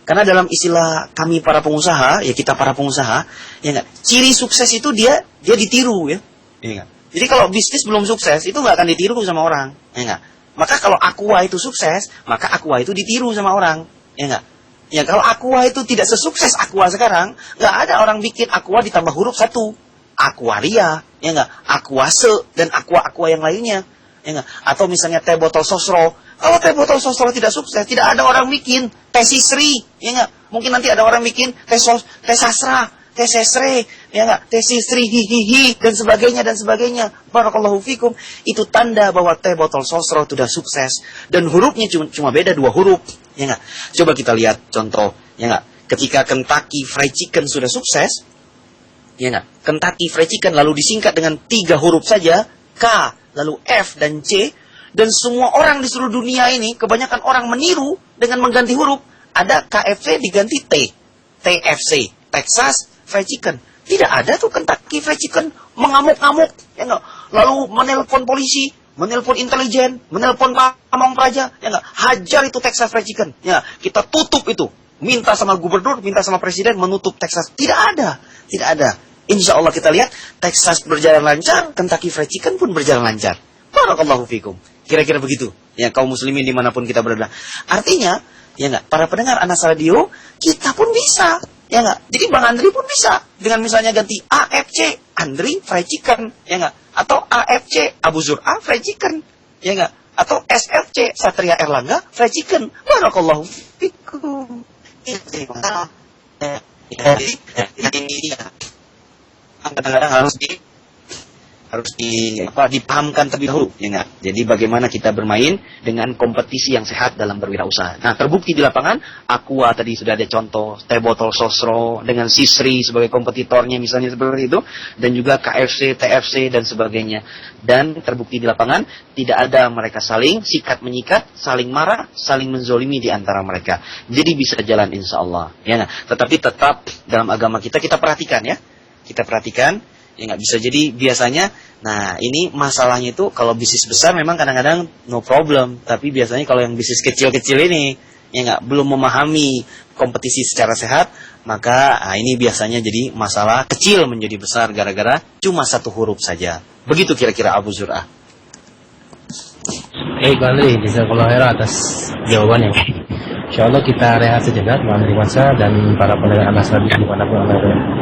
Karena dalam istilah kami para pengusaha, ya kita para pengusaha, ya enggak, ciri sukses itu dia ditiru ya. Ya enggak. Jadi kalau bisnis belum sukses itu enggak akan ditiru sama orang, ya enggak. Maka kalau Aqua itu sukses, maka Aqua itu ditiru sama orang, ya enggak. Ya kalau Aqua itu tidak sesukses Aqua sekarang, enggak ada orang bikin Aqua ditambah huruf satu. Aquaria, ya enggak, Aquase dan aqua yang lainnya, ya enggak. Atau misalnya teh botol sosro. Kalau teh botol sosro tidak sukses, tidak ada orang bikin teh sisri, ya enggak. Mungkin nanti ada orang bikin teh sasra, teh sesre, ya enggak, teh sisri hihihi dan sebagainya. Barakallahu fikum. Itu tanda bahwa teh botol sosro sudah sukses dan hurufnya cuma beda 2 huruf, ya enggak. Coba kita lihat contoh, ya enggak. Ketika Kentucky Fried Chicken sudah sukses, ya enggak, Kentucky Fried Chicken lalu disingkat dengan 3 huruf saja, K, lalu F dan C, dan semua orang di seluruh dunia ini, kebanyakan orang meniru dengan mengganti huruf. Ada KFC diganti T, TFC, Texas Fried Chicken. Tidak ada tuh Kentucky Fried Chicken mengamuk-ngamuk, ya enggak, lalu menelpon polisi, menelpon intelijen, menelpon pamong praja, ya enggak, hajar itu Texas Fried Chicken, ya, kita tutup itu. Minta sama gubernur, minta sama presiden menutup Texas. Tidak ada. Insya Allah kita lihat Texas berjalan lancar, Kentucky Fried Chicken pun berjalan lancar. Barakallahu fikum. Kira-kira begitu. Ya kaum muslimin dimanapun kita berada. Artinya, ya enggak, para pendengar Anas Radio, kita pun bisa. Ya enggak. Jadi Bang Andri pun bisa dengan misalnya ganti AFC Andri Fried Chicken, ya enggak. Atau AFC Abu Zur'a Fried Chicken, ya enggak. Atau SFC Satria Erlangga Fried Chicken. Barakallahu fikum. Kadang-kadang harus dipahamkan terlebih dahulu, ya enggak? Jadi bagaimana kita bermain dengan kompetisi yang sehat dalam berwirausaha. Nah, terbukti di lapangan, Aqua tadi sudah ada contoh, teh botol sosro dengan Sisri sebagai kompetitornya misalnya seperti itu, dan juga KFC, TFC dan sebagainya. Dan terbukti di lapangan tidak ada mereka saling sikat menyikat, saling marah, saling menzolimi di antara mereka. Jadi bisa jalan insya Allah, ya enggak? Tetapi tetap dalam agama kita perhatikan ya. Kita perhatikan, ya nggak bisa jadi biasanya. Nah ini masalahnya itu kalau bisnis besar memang kadang-kadang no problem, tapi biasanya kalau yang bisnis kecil-kecil ini ya nggak belum memahami kompetisi secara sehat, maka ini biasanya jadi masalah kecil menjadi besar gara-gara cuma 1 huruf saja. Begitu kira-kira Abu Zur'ah. Baik Bang Andri, jazakallahu khairan atas jawabannya. InsyaAllah kita rehat sejenak Bang Andri Masa dan para pendengar Anas Radio dimanapun Anda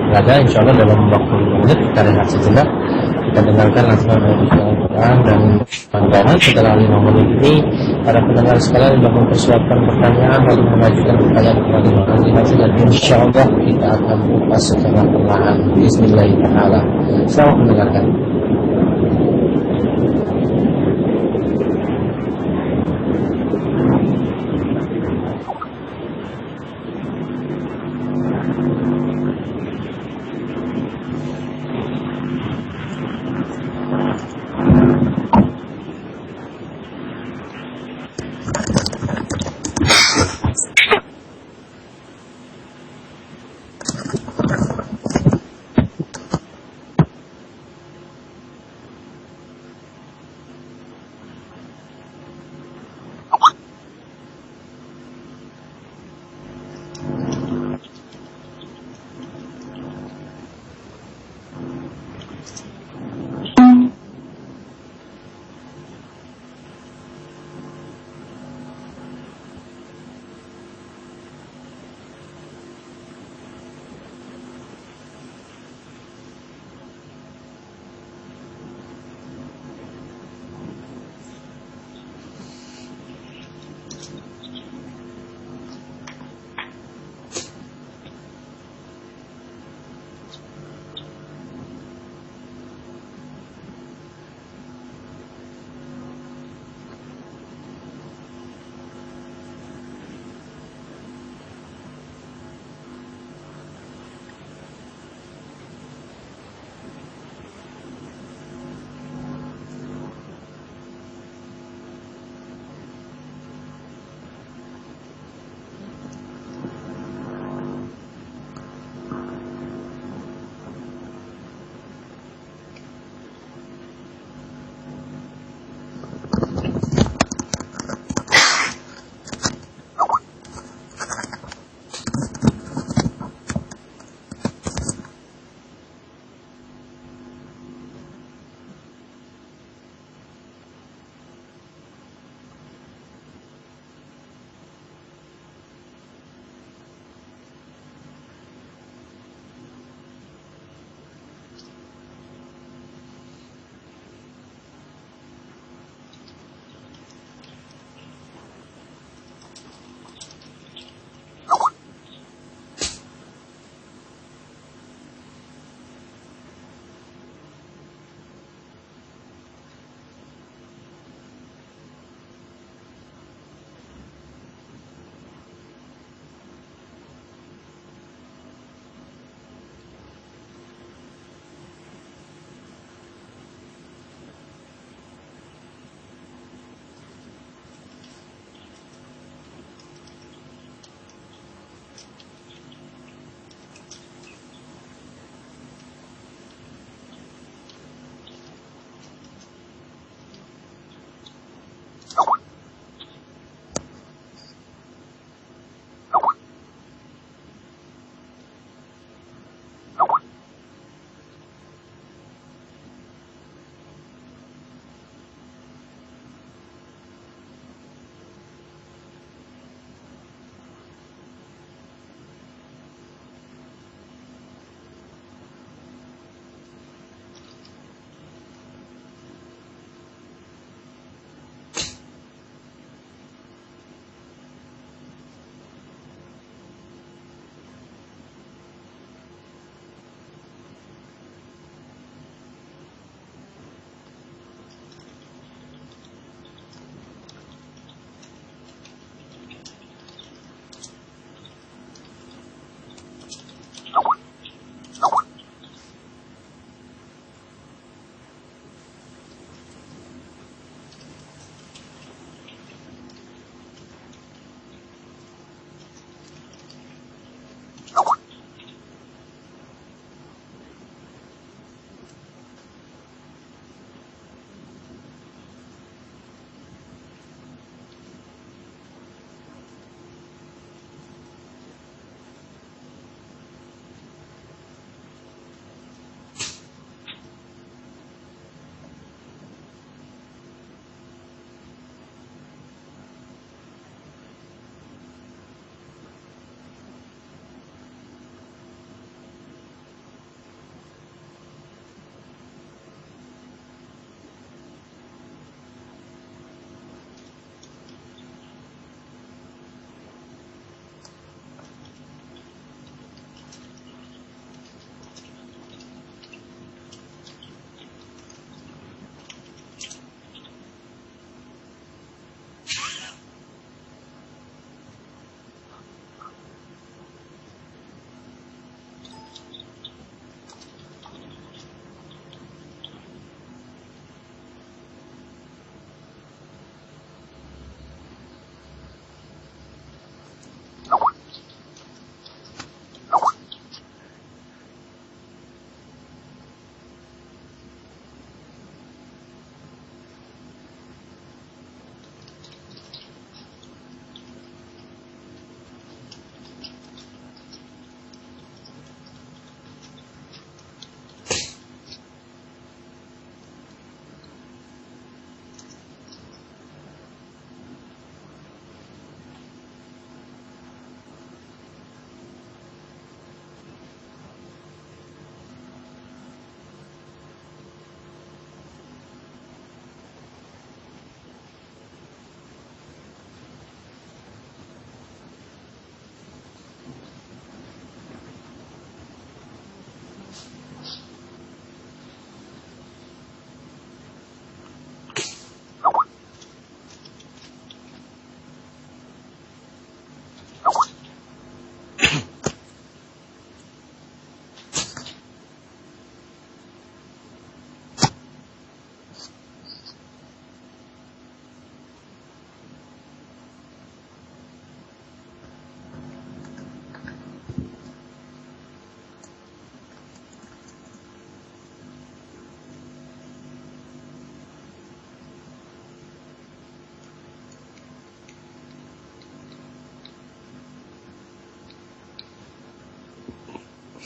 berada. InsyaAllah dalam waktu 5 menit kita rehat sejenak. Kita dengarkan lantunan Al-Quran dan mudah-mudahan setelah 5 menit ini para pendengar sekalian sudah mempersiapkan pertanyaan lalu mengajukan pertanyaan kepada Bang Andri Masa, dan InsyaAllah kita akan buka secara perlahan. Bismillahirrahmanirrahim. Selamat mendengarkan.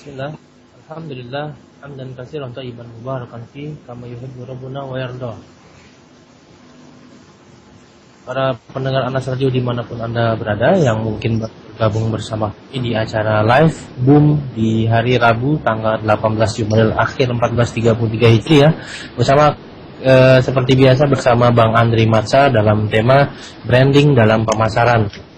Bismillah. Alhamdulillah hamdan katsiran thayyiban mubarakan fi kama yuhibbu rabbuna wa yarda. Para pendengar Anas Radio dimanapun Anda berada yang mungkin bergabung bersama kami di acara live Boom di hari Rabu tanggal 18 Jumadil Akhir 1433 Hijriah bersama seperti biasa bersama Bang Andri Matsa dalam tema branding dalam pemasaran.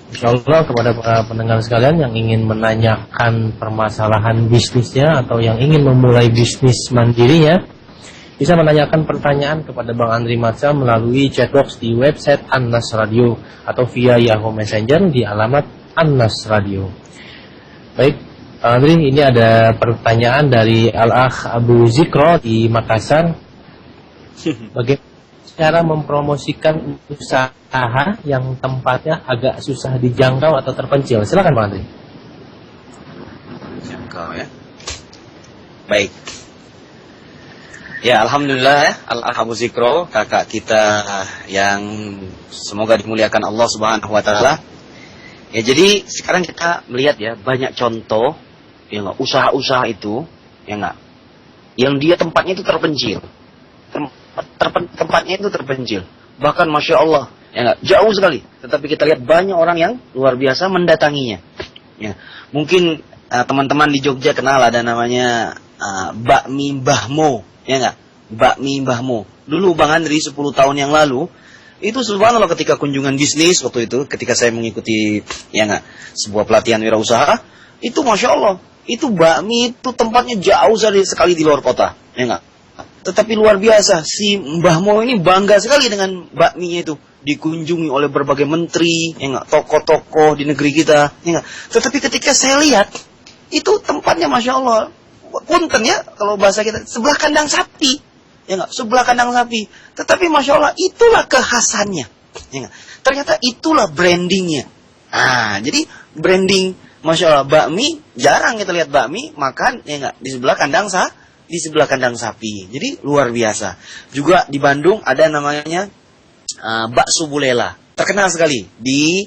Insyaallah kepada para pendengar sekalian yang ingin menanyakan permasalahan bisnisnya atau yang ingin memulai bisnis mandirinya, bisa menanyakan pertanyaan kepada Bang Andri Matsa melalui chatbox di website Anas Radio atau via Yahoo Messenger di alamat Anas Radio. Baik, Bang Andri, ini ada pertanyaan dari Al-Akh Abu Zikro di Makassar. Bagaimana cara mempromosikan usaha yang tempatnya agak susah dijangkau atau terpencil? Silakan Bang Andri. Jangkau ya. Baik. Ya, alhamdulillah ya, Al-Abu Zikro, kakak kita yang semoga dimuliakan Allah Subhanahu wa taala. Ya, jadi sekarang kita melihat ya banyak contoh ya enggak usaha-usaha itu ya enggak yang dia tempatnya itu terpencil. Tempatnya itu terpencil. Bahkan Masya Allah ya enggak, jauh sekali. Tetapi kita lihat banyak orang yang luar biasa mendatanginya. Ya, mungkin teman-teman di Jogja kenal ada namanya Bakmi Mbah Mo, ya enggak? Bakmi Mbah Mo. Dulu Bang Andri 10 tahun yang lalu itu subhanallah ketika kunjungan bisnis waktu itu ketika saya mengikuti ya enggak sebuah pelatihan wirausaha, itu Masya Allah, itu bakmi itu tempatnya jauh sekali di luar kota, ya enggak? Tetapi luar biasa, si Mbah Mo ini bangga sekali dengan bakminya itu. Dikunjungi oleh berbagai menteri, ya enggak, tokoh-tokoh di negeri kita, ya enggak. Tetapi ketika saya lihat, itu tempatnya Masya Allah, punten ya, kalau bahasa kita, sebelah kandang sapi. Ya enggak, sebelah kandang sapi. Tetapi Masya Allah, itulah kekhasannya. Ya enggak. Ternyata itulah brandingnya. Nah, jadi branding, Masya Allah, bakmi, jarang kita lihat bakmi, makan, ya enggak, di sebelah kandang sapi. Jadi luar biasa. Juga di Bandung ada namanya bakso Bulela. Terkenal sekali di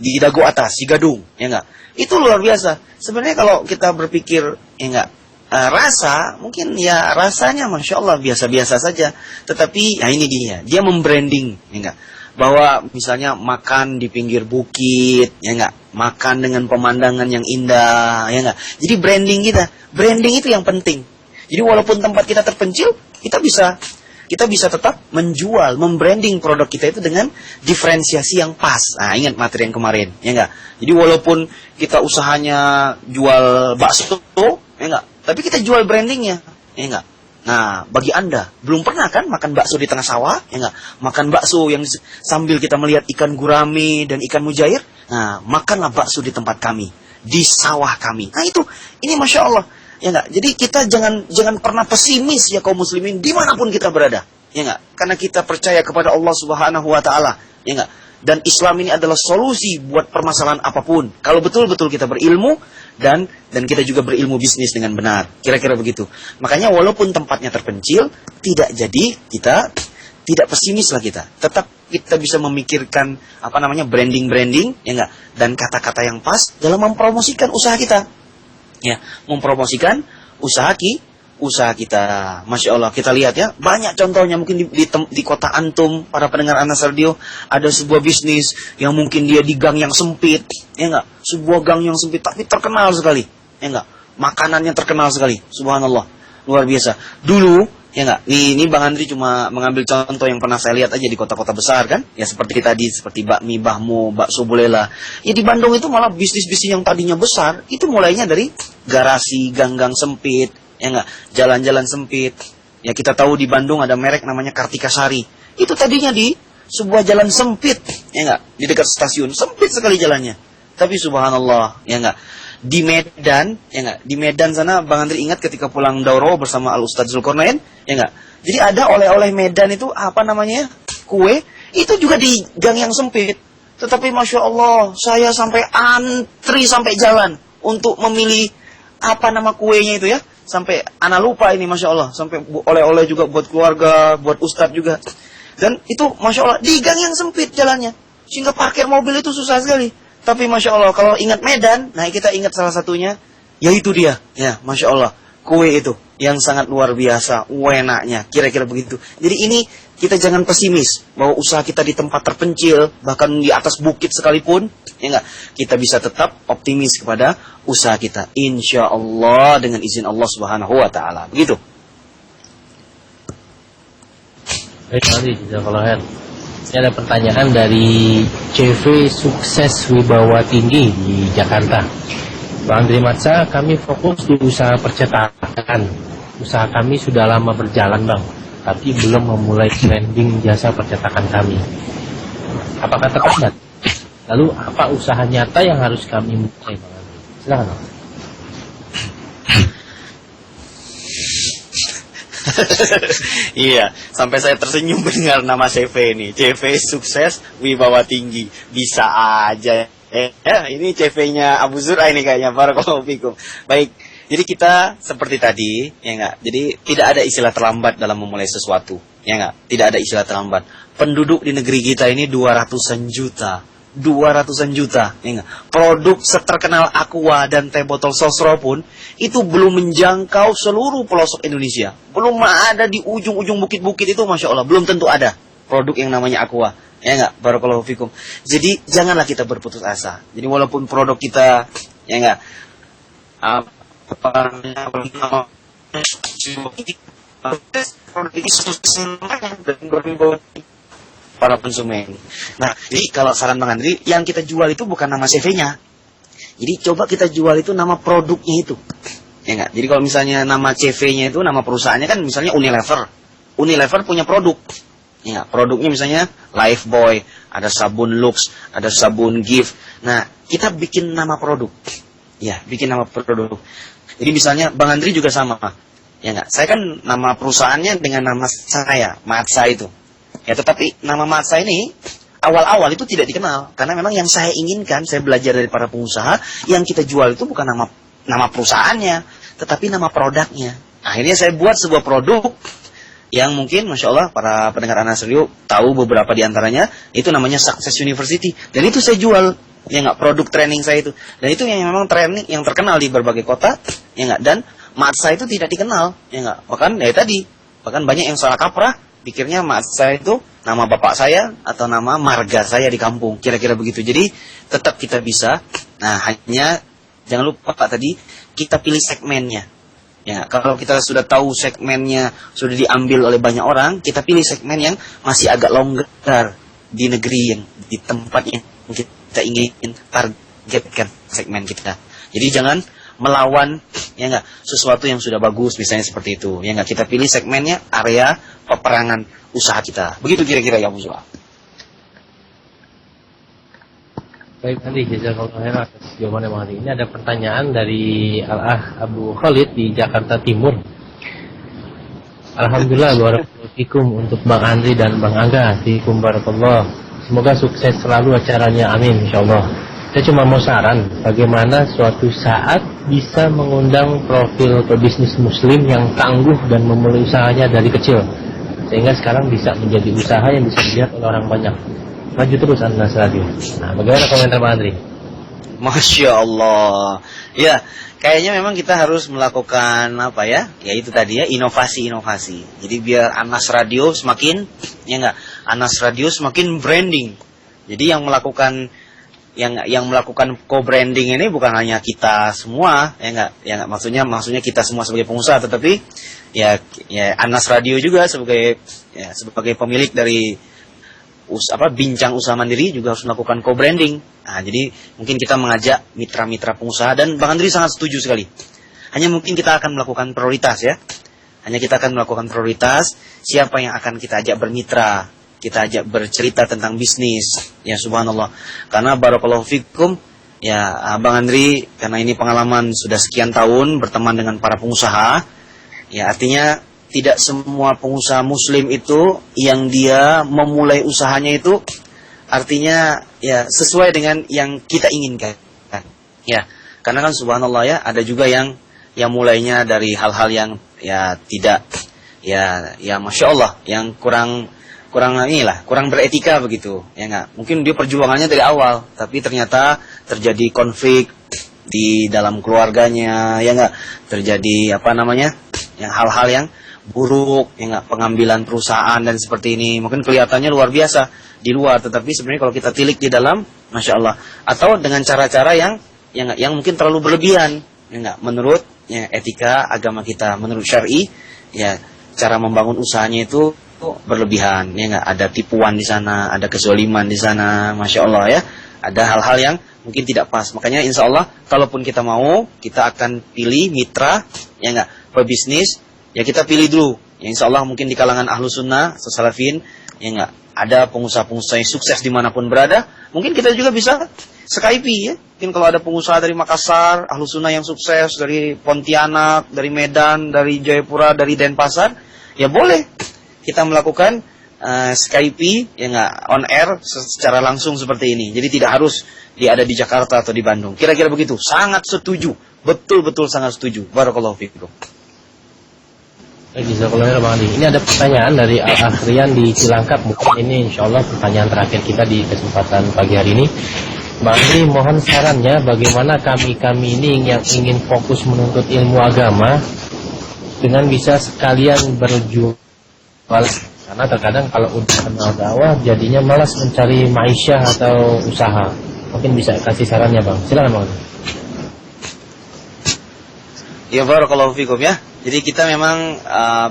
di Dago Atas, di Gadung, ya enggak. Itu luar biasa. Sebenarnya kalau kita berpikir ya enggak rasa, mungkin ya rasanya Masya Allah biasa-biasa saja. Tetapi ya ini dia membranding, ya enggak. Bahwa misalnya makan di pinggir bukit, ya enggak, makan dengan pemandangan yang indah, ya enggak. Jadi branding itu yang penting. Jadi walaupun tempat kita terpencil, kita bisa tetap menjual, membranding produk kita itu dengan diferensiasi yang pas. Nah, ingat materi yang kemarin, ya enggak. Jadi walaupun kita usahanya jual bakso, ya enggak, tapi kita jual brandingnya, ya enggak. Nah, bagi Anda, belum pernah kan makan bakso di tengah sawah? Ya enggak? Makan bakso yang sambil kita melihat ikan gurame dan ikan mujair? Nah, makanlah bakso di tempat kami, di sawah kami. Nah, ini Masya Allah. Ya enggak? Jadi kita jangan pernah pesimis ya kaum muslimin dimanapun kita berada. Ya enggak? Karena kita percaya kepada Allah Subhanahu wa taala. Ya enggak? Dan Islam ini adalah solusi buat permasalahan apapun. Kalau betul-betul kita berilmu dan kita juga berilmu bisnis dengan benar. Kira-kira begitu. Makanya walaupun tempatnya terpencil, tidak jadi kita tidak pesimis lah kita. Tetap kita bisa memikirkan branding, ya enggak? Dan kata-kata yang pas dalam mempromosikan usaha kita. Ya, mempromosikan usaha kita. Masya Allah, kita lihat ya, banyak contohnya mungkin di kota Antum, para pendengar Anas Radio, ada sebuah bisnis yang mungkin dia di gang yang sempit, ya enggak? Sebuah gang yang sempit, tapi terkenal sekali, ya enggak? Makanannya terkenal sekali, subhanallah, luar biasa. Dulu, ya enggak? Ini Bang Andri cuma mengambil contoh yang pernah saya lihat aja di kota-kota besar kan, ya seperti tadi, seperti bakmi, bahmo, bakso Bulela. Ya di Bandung itu malah bisnis-bisnis yang tadinya besar, itu mulainya dari garasi, gang-gang sempit, ya enggak, jalan-jalan sempit. Ya kita tahu di Bandung ada merek namanya Kartika Sari. Itu tadinya di sebuah jalan sempit, ya enggak, di dekat stasiun, sempit sekali jalannya. Tapi subhanallah, ya enggak, di Medan, ya enggak, di Medan sana Bang Andri ingat ketika pulang dauro bersama Al Ustadz Zulkarnain, ya enggak. Jadi ada oleh-oleh Medan itu kue, itu juga di gang yang sempit. Tetapi Masya Allah, saya sampai antri sampai jalan untuk memilih kuenya itu ya. Sampai anak lupa ini Masya Allah. Sampai oleh-oleh juga buat keluarga, buat ustadz juga. Dan itu Masya Allah, di gang yang sempit jalannya. Sehingga parkir mobil itu susah sekali. Tapi Masya Allah, kalau ingat Medan, nah kita ingat salah satunya, yaitu dia. Ya, Masya Allah, kue itu yang sangat luar biasa, enaknya, kira-kira begitu. Jadi ini kita jangan pesimis bahwa usaha kita di tempat terpencil, bahkan di atas bukit sekalipun, ya enggak, kita bisa tetap optimis kepada usaha kita. Insya Allah dengan izin Allah Subhanahu Wa Taala. Begitu. Baik, nanti jazakallahu khair. Ini ada pertanyaan dari CV Sukses Wibawa Tinggi di Jakarta. Bang Andri Matsa, kami fokus di usaha percetakan. Usaha kami sudah lama berjalan, Bang, tapi belum memulai branding jasa percetakan kami. Apakah tepat? Lalu apa usaha nyata yang harus kami mulai, Bang Andri? Silakan, Bang. Iya, sampai saya tersenyum mendengar nama CV ini. CV Sukses Wibawa Tinggi. Bisa aja. Ini CV-nya Abu Zur'a ini kayaknya. Barakallahu fikum. Baik, jadi kita seperti tadi, ya enggak. Jadi tidak ada istilah terlambat dalam memulai sesuatu, ya enggak. Tidak ada istilah terlambat. Penduduk di negeri kita ini 200-an juta. 200-an juta, ya enggak. Produk seterkenal Aqua dan teh botol Sosro pun itu belum menjangkau seluruh pelosok Indonesia. Belum ada di ujung-ujung bukit-bukit itu, Masya Allah. Belum tentu ada produk yang namanya Aqua. Ya enggak, barakallahu fikum. Jadi janganlah kita berputus asa. Jadi walaupun produk kita, ya enggak, para konsumen. Nah, jadi kalau saran Bang Andri, yang kita jual itu bukan nama CV-nya. Jadi coba kita jual itu nama produknya itu. Ya enggak? Jadi kalau misalnya nama CV-nya itu, nama perusahaannya kan misalnya Unilever. Unilever punya produk. Ya, produknya misalnya Lifebuoy, ada sabun Lux, ada sabun Gift. Nah, kita bikin nama produk. Ya, bikin nama produk. Jadi misalnya Bang Andri juga sama. Ya enggak? Saya kan nama perusahaannya dengan nama saya, Matsa itu. Ya, tetapi nama Matsa ini awal-awal itu tidak dikenal. Karena memang yang saya inginkan, saya belajar dari para pengusaha, yang kita jual itu bukan nama perusahaannya, tetapi nama produknya. Akhirnya saya buat sebuah produk yang mungkin Masya Allah para pendengar Anas Radio tahu beberapa di antaranya, itu namanya Success University. Dan itu saya jual, ya enggak, produk training saya itu. Dan itu yang memang training yang terkenal di berbagai kota, ya enggak. Dan Matsa itu tidak dikenal, ya enggak. Bahkan banyak yang salah kaprah, pikirnya Matsa itu nama bapak saya atau nama marga saya di kampung, kira-kira begitu. Jadi tetap kita bisa. Nah, hanya jangan lupa Pak tadi, kita pilih segmennya. Ya, kalau kita sudah tahu segmennya sudah diambil oleh banyak orang, kita pilih segmen yang masih agak longgar di negeri yang di tempat yang kita ingin targetkan segmen kita. Jadi jangan melawan, ya enggak, sesuatu yang sudah bagus, misalnya seperti itu. Ya enggak, kita pilih segmennya, area peperangan usaha kita. Begitu kira-kira ya Abu Zur'a. Baik, nanti jazakallahu khairan atas jawabannya Bang Andri. Ini ada pertanyaan dari Al-Ah Abu Khalid di Jakarta Timur. Alhamdulillah, barakallahu fikum untuk Bang Andri dan Bang Angga. Fikum barakallah. Semoga sukses selalu acaranya, amin insyaallah. Saya cuma mau saran, bagaimana suatu saat bisa mengundang profil pebisnis muslim yang tangguh dan memulai usahanya dari kecil, sehingga sekarang bisa menjadi usaha yang bisa dilihat oleh orang banyak. Maju terus Anas Radio. Nah, bagaimana komentar Pak Andri? Masya Allah. Ya, kayaknya memang kita harus melakukan apa ya? Ya itu tadi ya, inovasi-inovasi. Jadi biar Anas Radio semakin, ya enggak, Anas Radio semakin branding. Jadi yang melakukan co-branding ini bukan hanya kita semua, ya enggak, maksudnya kita semua sebagai pengusaha, tetapi ya Anas Radio juga sebagai pemilik dari bincang usaha mandiri juga harus melakukan co-branding. Nah, jadi mungkin kita mengajak mitra-mitra pengusaha, dan Bang Andri sangat setuju sekali. Hanya mungkin kita akan melakukan prioritas ya. Siapa yang akan kita ajak bermitra, kita ajak bercerita tentang bisnis, ya subhanallah. Karena barakallahu fikum, ya Bang Andri, karena ini pengalaman sudah sekian tahun berteman dengan para pengusaha, ya artinya tidak semua pengusaha muslim itu yang dia memulai usahanya itu artinya ya sesuai dengan yang kita inginkan. Ya, karena kan subhanallah ya, ada juga yang mulainya dari hal-hal yang ya tidak ya Masya Allah, yang kurang kurang beretika begitu, ya enggak? Mungkin dia perjuangannya dari awal, tapi ternyata terjadi konflik di dalam keluarganya, ya enggak? Terjadi yang hal-hal yang buruk, ya enggak? Pengambilan perusahaan dan seperti ini. Mungkin kelihatannya luar biasa di luar, tetapi sebenarnya kalau kita tilik di dalam, masya Allah. Atau dengan cara-cara yang mungkin terlalu berlebihan, ya enggak? Menurut etika agama kita, menurut syar'i, ya cara membangun usahanya itu berlebihan, ya enggak, ada tipuan di sana, ada kezaliman di sana, masya Allah ya, ada hal-hal yang mungkin tidak pas. Makanya insya Allah, kalaupun kita mau, kita akan pilih mitra, ya enggak, pebisnis, ya kita pilih dulu. Ya, insya Allah mungkin di kalangan ahlu sunnah, salafin, ya enggak, ada pengusaha-pengusaha yang sukses dimanapun berada, mungkin kita juga bisa Skype ya. Mungkin kalau ada pengusaha dari Makassar, ahlu sunnah yang sukses, dari Pontianak, dari Medan, dari Jayapura, dari Denpasar, ya boleh kita melakukan Skype, ya nggak, on air secara langsung seperti ini. Jadi tidak harus dia ada di Jakarta atau di Bandung. Kira-kira begitu. Sangat setuju, betul-betul sangat setuju. Barakallahu fiikum. Ini ada pertanyaan dari Al-Akhrian di Cilangkap. Mungkin ini insya Allah pertanyaan terakhir kita di kesempatan pagi hari ini. Bang Andri, mohon sarannya bagaimana kami ini yang ingin fokus menuntut ilmu agama dengan bisa sekalian berjuang. Karena terkadang kalau udah kenal dakwah jadinya malas mencari ma'isyah atau usaha. Mungkin bisa kasih sarannya Bang. Silakan Bang. Ya barakallahu fikum ya. Jadi kita memang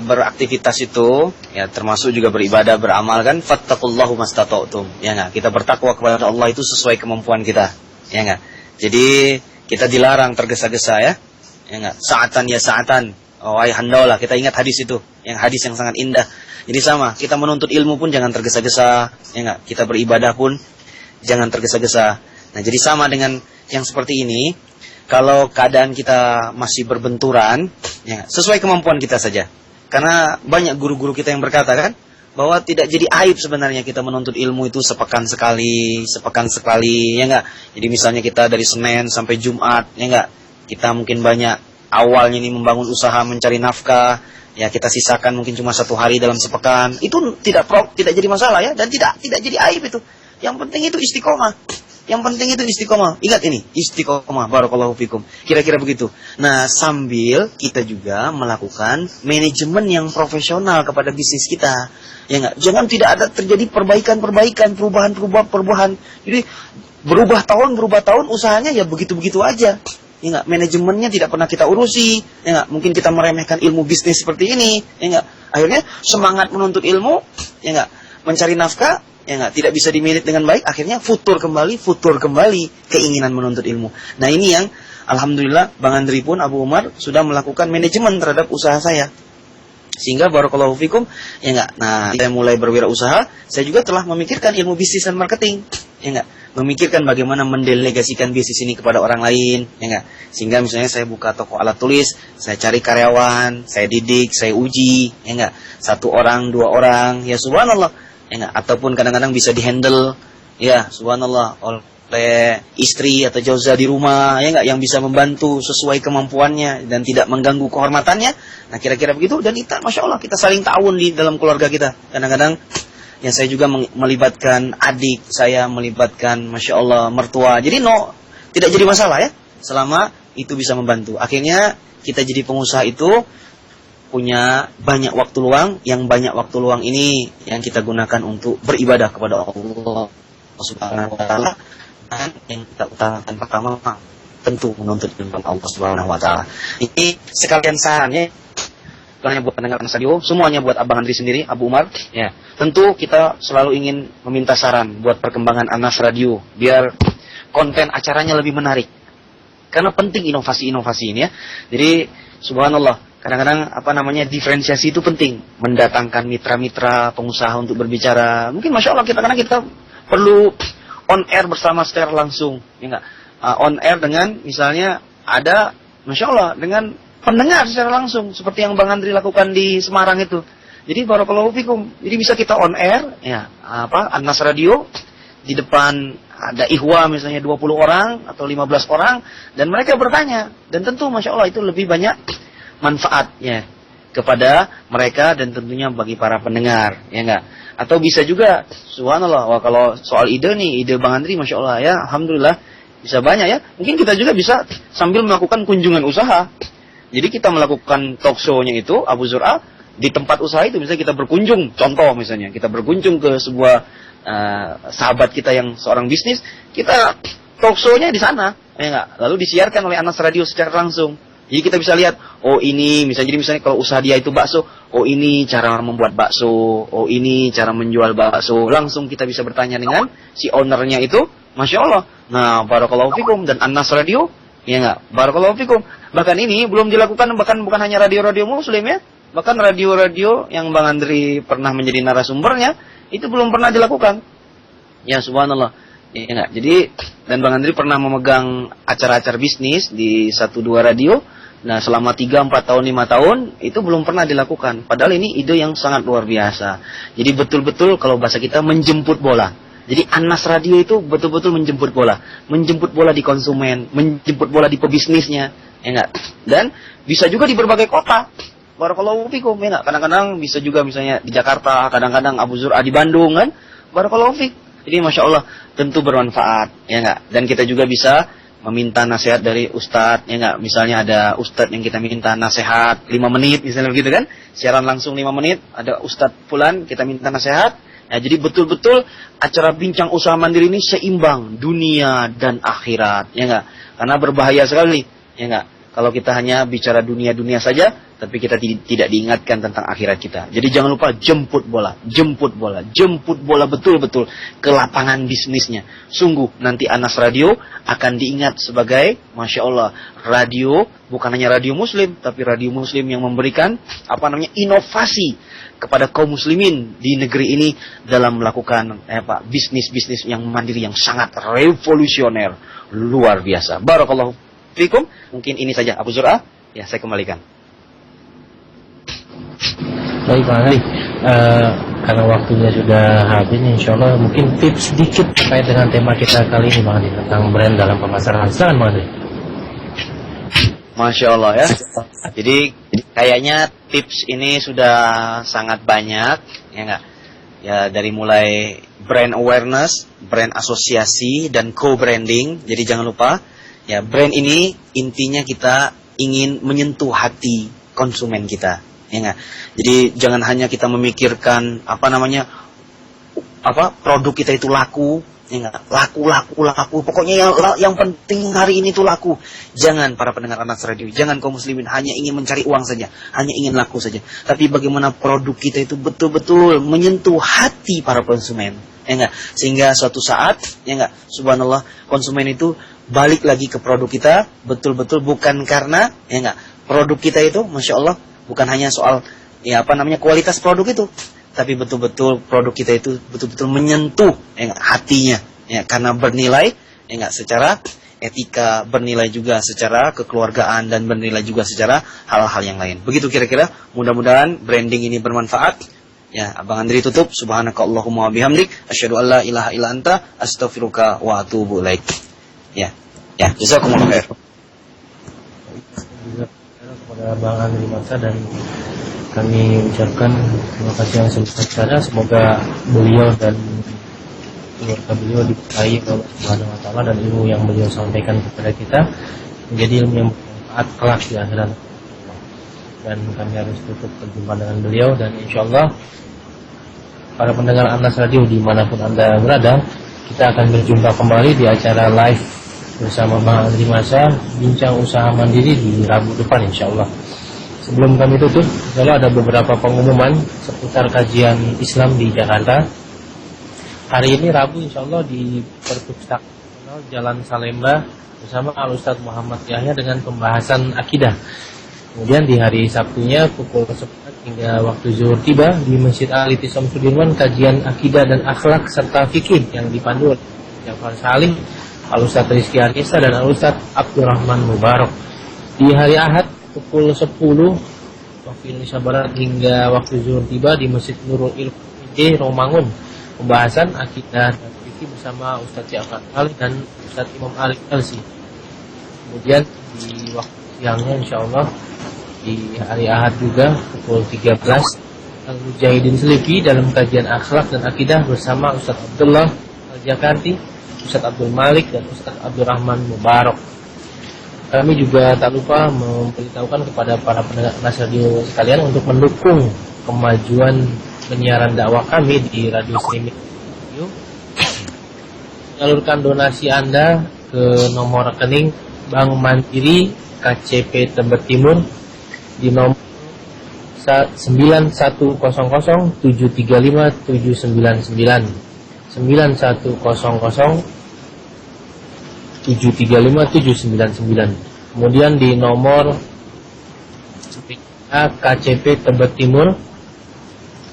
beraktivitas itu ya termasuk juga beribadah, beramal kan, fattaqullahu mastata'tum. Ya enggak? Kita bertakwa kepada Allah itu sesuai kemampuan kita. Ya enggak? Jadi kita dilarang tergesa-gesa ya. Ya enggak? Sa'atan ya sa'atan. Oh ayhandaulah, kita ingat hadis itu, yang hadis yang sangat indah. Jadi sama, kita menuntut ilmu pun jangan tergesa-gesa, ya enggak? Kita beribadah pun jangan tergesa-gesa. Nah, jadi sama dengan yang seperti ini, kalau keadaan kita masih berbenturan, ya, sesuai kemampuan kita saja. Karena banyak guru-guru kita yang berkata kan, bahwa tidak jadi aib sebenarnya kita menuntut ilmu itu sepekan sekali, ya enggak? Jadi misalnya kita dari Senin sampai Jumat, ya enggak? Kita mungkin banyak awalnya ini membangun usaha mencari nafkah, ya kita sisakan mungkin cuma 1 hari dalam sepekan, itu tidak jadi masalah ya, dan tidak jadi aib itu. Yang penting itu istiqomah. Yang penting itu istiqomah. Ingat ini, istiqomah. Barakallahu fikum. Kira-kira begitu. Nah, sambil kita juga melakukan manajemen yang profesional kepada bisnis kita. Ya enggak? Jangan tidak ada terjadi perbaikan-perbaikan, perubahan. Jadi berubah tahun usahanya ya begitu-begitu aja. Ya enggak, manajemennya tidak pernah kita urusi, ya enggak, mungkin kita meremehkan ilmu bisnis seperti ini, ya enggak, akhirnya semangat menuntut ilmu, ya enggak, mencari nafkah, ya enggak, tidak bisa dimanage dengan baik, akhirnya futur kembali keinginan menuntut ilmu. Nah ini yang alhamdulillah Bang Andri pun Abu Umar sudah melakukan manajemen terhadap usaha saya. Sehingga barakallahu fikum, ya enggak. Nah, saya mulai berwirausaha, saya juga telah memikirkan ilmu bisnis dan marketing, ya enggak. Memikirkan bagaimana mendelegasikan bisnis ini kepada orang lain, ya enggak. Sehingga misalnya saya buka toko alat tulis, saya cari karyawan, saya didik, saya uji, ya enggak. 1 orang, 2 orang, ya subhanallah, ya enggak. Ataupun kadang-kadang bisa dihandle, ya subhanallah, oleh istri atau jauza di rumah, ya enggak, yang bisa membantu sesuai kemampuannya dan tidak mengganggu kehormatannya. Nah, kira-kira begitu, dan kita masya Allah kita saling ta'awun di dalam keluarga kita. Kadang-kadang yang saya juga melibatkan adik saya, melibatkan masya Allah mertua. Jadi tidak jadi masalah ya, selama itu bisa membantu. Akhirnya kita jadi pengusaha itu punya banyak waktu luang, yang banyak waktu luang ini yang kita gunakan untuk beribadah kepada Allah Subhanahu wa taala. Dan yang kita utamakan pertama tentu menuntut ilmu Allah Subhanahu wa taala. Ini sekalian sarannya, bukan buat pendengar Anas Radio, semuanya buat Abang Andri sendiri, Abu Umar. Ya, tentu kita selalu ingin meminta saran buat perkembangan Anas Radio, biar konten acaranya lebih menarik. Karena penting inovasi-inovasi ini ya. Jadi subhanallah, kadang-kadang diferensiasi itu penting. Mendatangkan mitra-mitra pengusaha untuk berbicara. Mungkin masya Allah kadang-kadang kita perlu on air bersama secara langsung, ya enggak? On air dengan misalnya ada masya Allah dengan pendengar secara langsung seperti yang Bang Andri lakukan di Semarang itu. Jadi barakallahu fikum. Jadi bisa kita on air ya, Anas Radio di depan ada ihwa misalnya 20 orang atau 15 orang dan mereka bertanya, dan tentu masya Allah itu lebih banyak manfaatnya kepada mereka dan tentunya bagi para pendengar, ya enggak? Atau bisa juga, subhanallah, wah kalau soal ide nih, ide Bang Andri, Masya Allah ya, Alhamdulillah, bisa banyak ya. Mungkin kita juga bisa sambil melakukan kunjungan usaha. Jadi kita melakukan talk show-nya itu, Abu Zur'ah, di tempat usaha itu, misalnya kita berkunjung, contoh misalnya, kita berkunjung ke sebuah sahabat kita yang seorang bisnis, kita talk show-nya di sana, ya enggak? Lalu disiarkan oleh Anas Radio secara langsung. Jadi kita bisa lihat, oh ini, misalnya kalau usaha dia itu bakso, oh ini cara membuat bakso, oh ini cara menjual bakso. Langsung kita bisa bertanya dengan si ownernya itu, Masya Allah. Nah, barakallahu fikum, dan Anas Radio, ya enggak, barakallahu fikum. Bahkan ini belum dilakukan, bahkan bukan hanya radio-radio muslim ya, bahkan radio-radio yang Bang Andri pernah menjadi narasumbernya, itu belum pernah dilakukan. Ya subhanallah. Ya enggak. Jadi, dan Bang Andri pernah memegang acara-acara bisnis di 1-2 radio. Nah, selama 3, 4 tahun, 5 tahun, itu belum pernah dilakukan. Padahal ini ide yang sangat luar biasa. Jadi betul-betul kalau bahasa kita menjemput bola. Jadi Anas Radio itu betul-betul menjemput bola. Menjemput bola di konsumen, menjemput bola di pebisnisnya. Ya enggak? Dan bisa juga di berbagai kota. Barakallahu fikum, ya enggak? Kadang-kadang bisa juga misalnya di Jakarta, kadang-kadang Abu Zur'ah di Bandung kan. Barakallahu fik. Jadi Masya Allah tentu bermanfaat, ya enggak? Dan kita juga bisa meminta nasihat dari ustadz, ya enggak? Misalnya ada ustadz yang kita minta nasihat 5 menit, misalnya begitu kan? Siaran langsung 5 menit, ada ustadz fulan, kita minta nasihat. Ya, jadi betul-betul acara bincang usaha mandiri ini seimbang dunia dan akhirat, ya enggak? Karena berbahaya sekali, ya enggak? Kalau kita hanya bicara dunia-dunia saja, tapi kita tidak diingatkan tentang akhirat kita. Jadi jangan lupa jemput bola, jemput bola, jemput bola betul-betul ke lapangan bisnisnya. Sungguh nanti Anas Radio akan diingat sebagai, Masya Allah, radio bukan hanya radio muslim, tapi radio muslim yang memberikan inovasi kepada kaum muslimin di negeri ini dalam melakukan bisnis-bisnis yang mandiri yang sangat revolusioner, luar biasa. Barakallahu fikum. Mungkin ini saja Abu Zur'ah. Ya, saya kembalikan. Baik Bang Ali, karena waktunya sudah habis, insya Allah mungkin tips sedikit terkait dengan tema kita kali ini Bang Ali, tentang brand dalam pemasaran. Silakan Bang Ali. Masya Allah ya. Jadi kayaknya tips ini sudah sangat banyak, ya enggak? Ya, dari mulai brand awareness, brand asosiasi, dan co-branding. Jadi jangan lupa, ya brand ini intinya kita ingin menyentuh hati konsumen kita. Ya enggak? Jadi jangan hanya kita memikirkan produk kita itu laku, ya enggak? Laku. Pokoknya yang penting hari ini tuh laku. Jangan para pendengar Anas Radio, jangan kaum muslimin hanya ingin mencari uang saja, hanya ingin laku saja. Tapi bagaimana produk kita itu betul-betul menyentuh hati para konsumen, ya enggak? Sehingga suatu saat, ya enggak, subhanallah, konsumen itu balik lagi ke produk kita, betul-betul bukan karena, ya enggak, produk kita itu, Masya Allah, bukan hanya soal kualitas produk itu, tapi betul-betul produk kita itu betul-betul menyentuh hatinya, ya, karena bernilai, ya enggak, secara etika, bernilai juga secara kekeluargaan, dan bernilai juga secara hal-hal yang lain. Begitu kira-kira. Mudah-mudahan branding ini bermanfaat. Ya, Abang Andri tutup. Subhanakallahumma wa bihamdik, asyhadu an la ilaha illa anta, astaghfiruka wa atubu ilaik. Ya, jazakumullah khair. Kepada Bang Andri Masa, dan kami ucapkan terima kasih yang sebesar-besarnya. Semoga beliau dan keluarga beliau diberkahi oleh Allah Subhanahu wa taala, dan ilmu yang beliau sampaikan kepada kita menjadi ilmu yang bermanfaat kelak di akhirat. Dan kami harus tutup perjumpaan dengan beliau, dan insyaallah para pendengar Anas Radio dimanapun Anda berada, kita akan berjumpa kembali di acara live bersama Bang Andri Masa, bincang usaha mandiri, di Rabu depan insyaallah. Sebelum kami tutup, kalau ada beberapa pengumuman seputar kajian Islam di Jakarta. Hari ini Rabu insyaallah di Perpustakaan Jalan Salemba bersama Al-Ustaz Muhammad Yahya dengan pembahasan akidah. Kemudian di hari Sabtunya pukul 11 hingga waktu zuhur tiba di Masjid Al-Ittisam Sudirman, kajian akidah dan akhlak serta fikih yang dipandu oleh Jafar Salim, Al-Ustaz Rizky Arisa, dan Al-Ustaz Abdurrahman Mubarak. Di hari Ahad pukul 10 waktu Indonesia Barat hingga waktu zuhur tiba di Masjid Nurul Ilm Romangun, pembahasan akidah dan fikih bersama Ustaz Jafar Salim dan Ustaz Imam Ali Elsi. Kemudian di waktu siangnya insyaallah di hari Ahad juga pukul 13 Al-Mujahidin Selifi dalam kajian akhlak dan akidah bersama Ustaz Abdullah Al-Jakarti, Ustaz Abdul Malik, dan Ustaz Abdurrahman Mubarak. Kami juga tak lupa memberitahukan kepada para pendengar Anas Radio sekalian untuk mendukung kemajuan penyiaran dakwah kami di radio streaming radio. Salurkan donasi Anda ke nomor rekening Bank Mandiri KCP Tebet Timur di nomor 91007357999 91007357999. Kemudian di nomor KCP Tebet Timur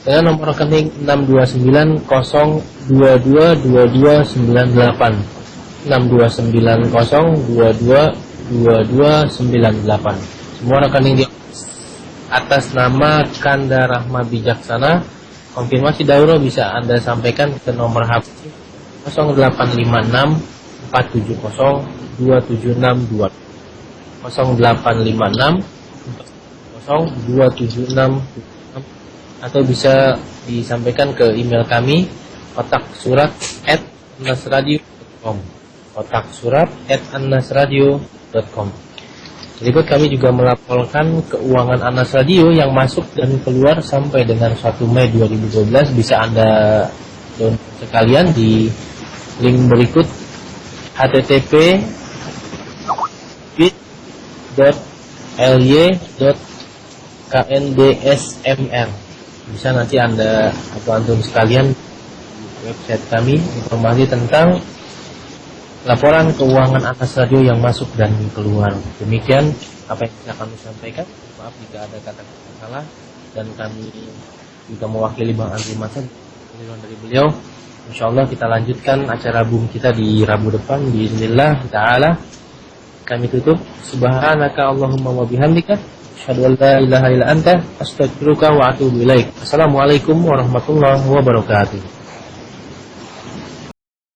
dengan nomor rekening 62902222998 62902222998. Semua rekening di atas nama Kanda Rahma Bijaksana. Konfirmasi daurah bisa Anda sampaikan ke nomor HP 0856 470 2762 0856 2762 atau bisa disampaikan ke email kami kotaksurat@annasradio.com kotaksurat@annasradio.com. Berikut kami juga melaporkan keuangan Anas Radio yang masuk dan keluar sampai dengan 1 Mei 2012. Bisa Anda download sekalian di link berikut http://bit.ly.kndsmr. Bisa nanti Anda atau antum sekalian di website kami informasi tentang laporan keuangan Anas Radio yang masuk dan keluar. Demikian apa yang bisa kami sampaikan. Maaf jika ada kata-kata salah, dan kami juga mewakili Bang Andri Masa dari beliau. Insyaallah kita lanjutkan acara boom kita di Rabu depan bismillah taala. Kami tutup subhanaka Allahumma wa bihamdika asyhadu an la ilaha illa anta astaghfiruka wa atubu ilaik. Assalamualaikum warahmatullahi wabarakatuh.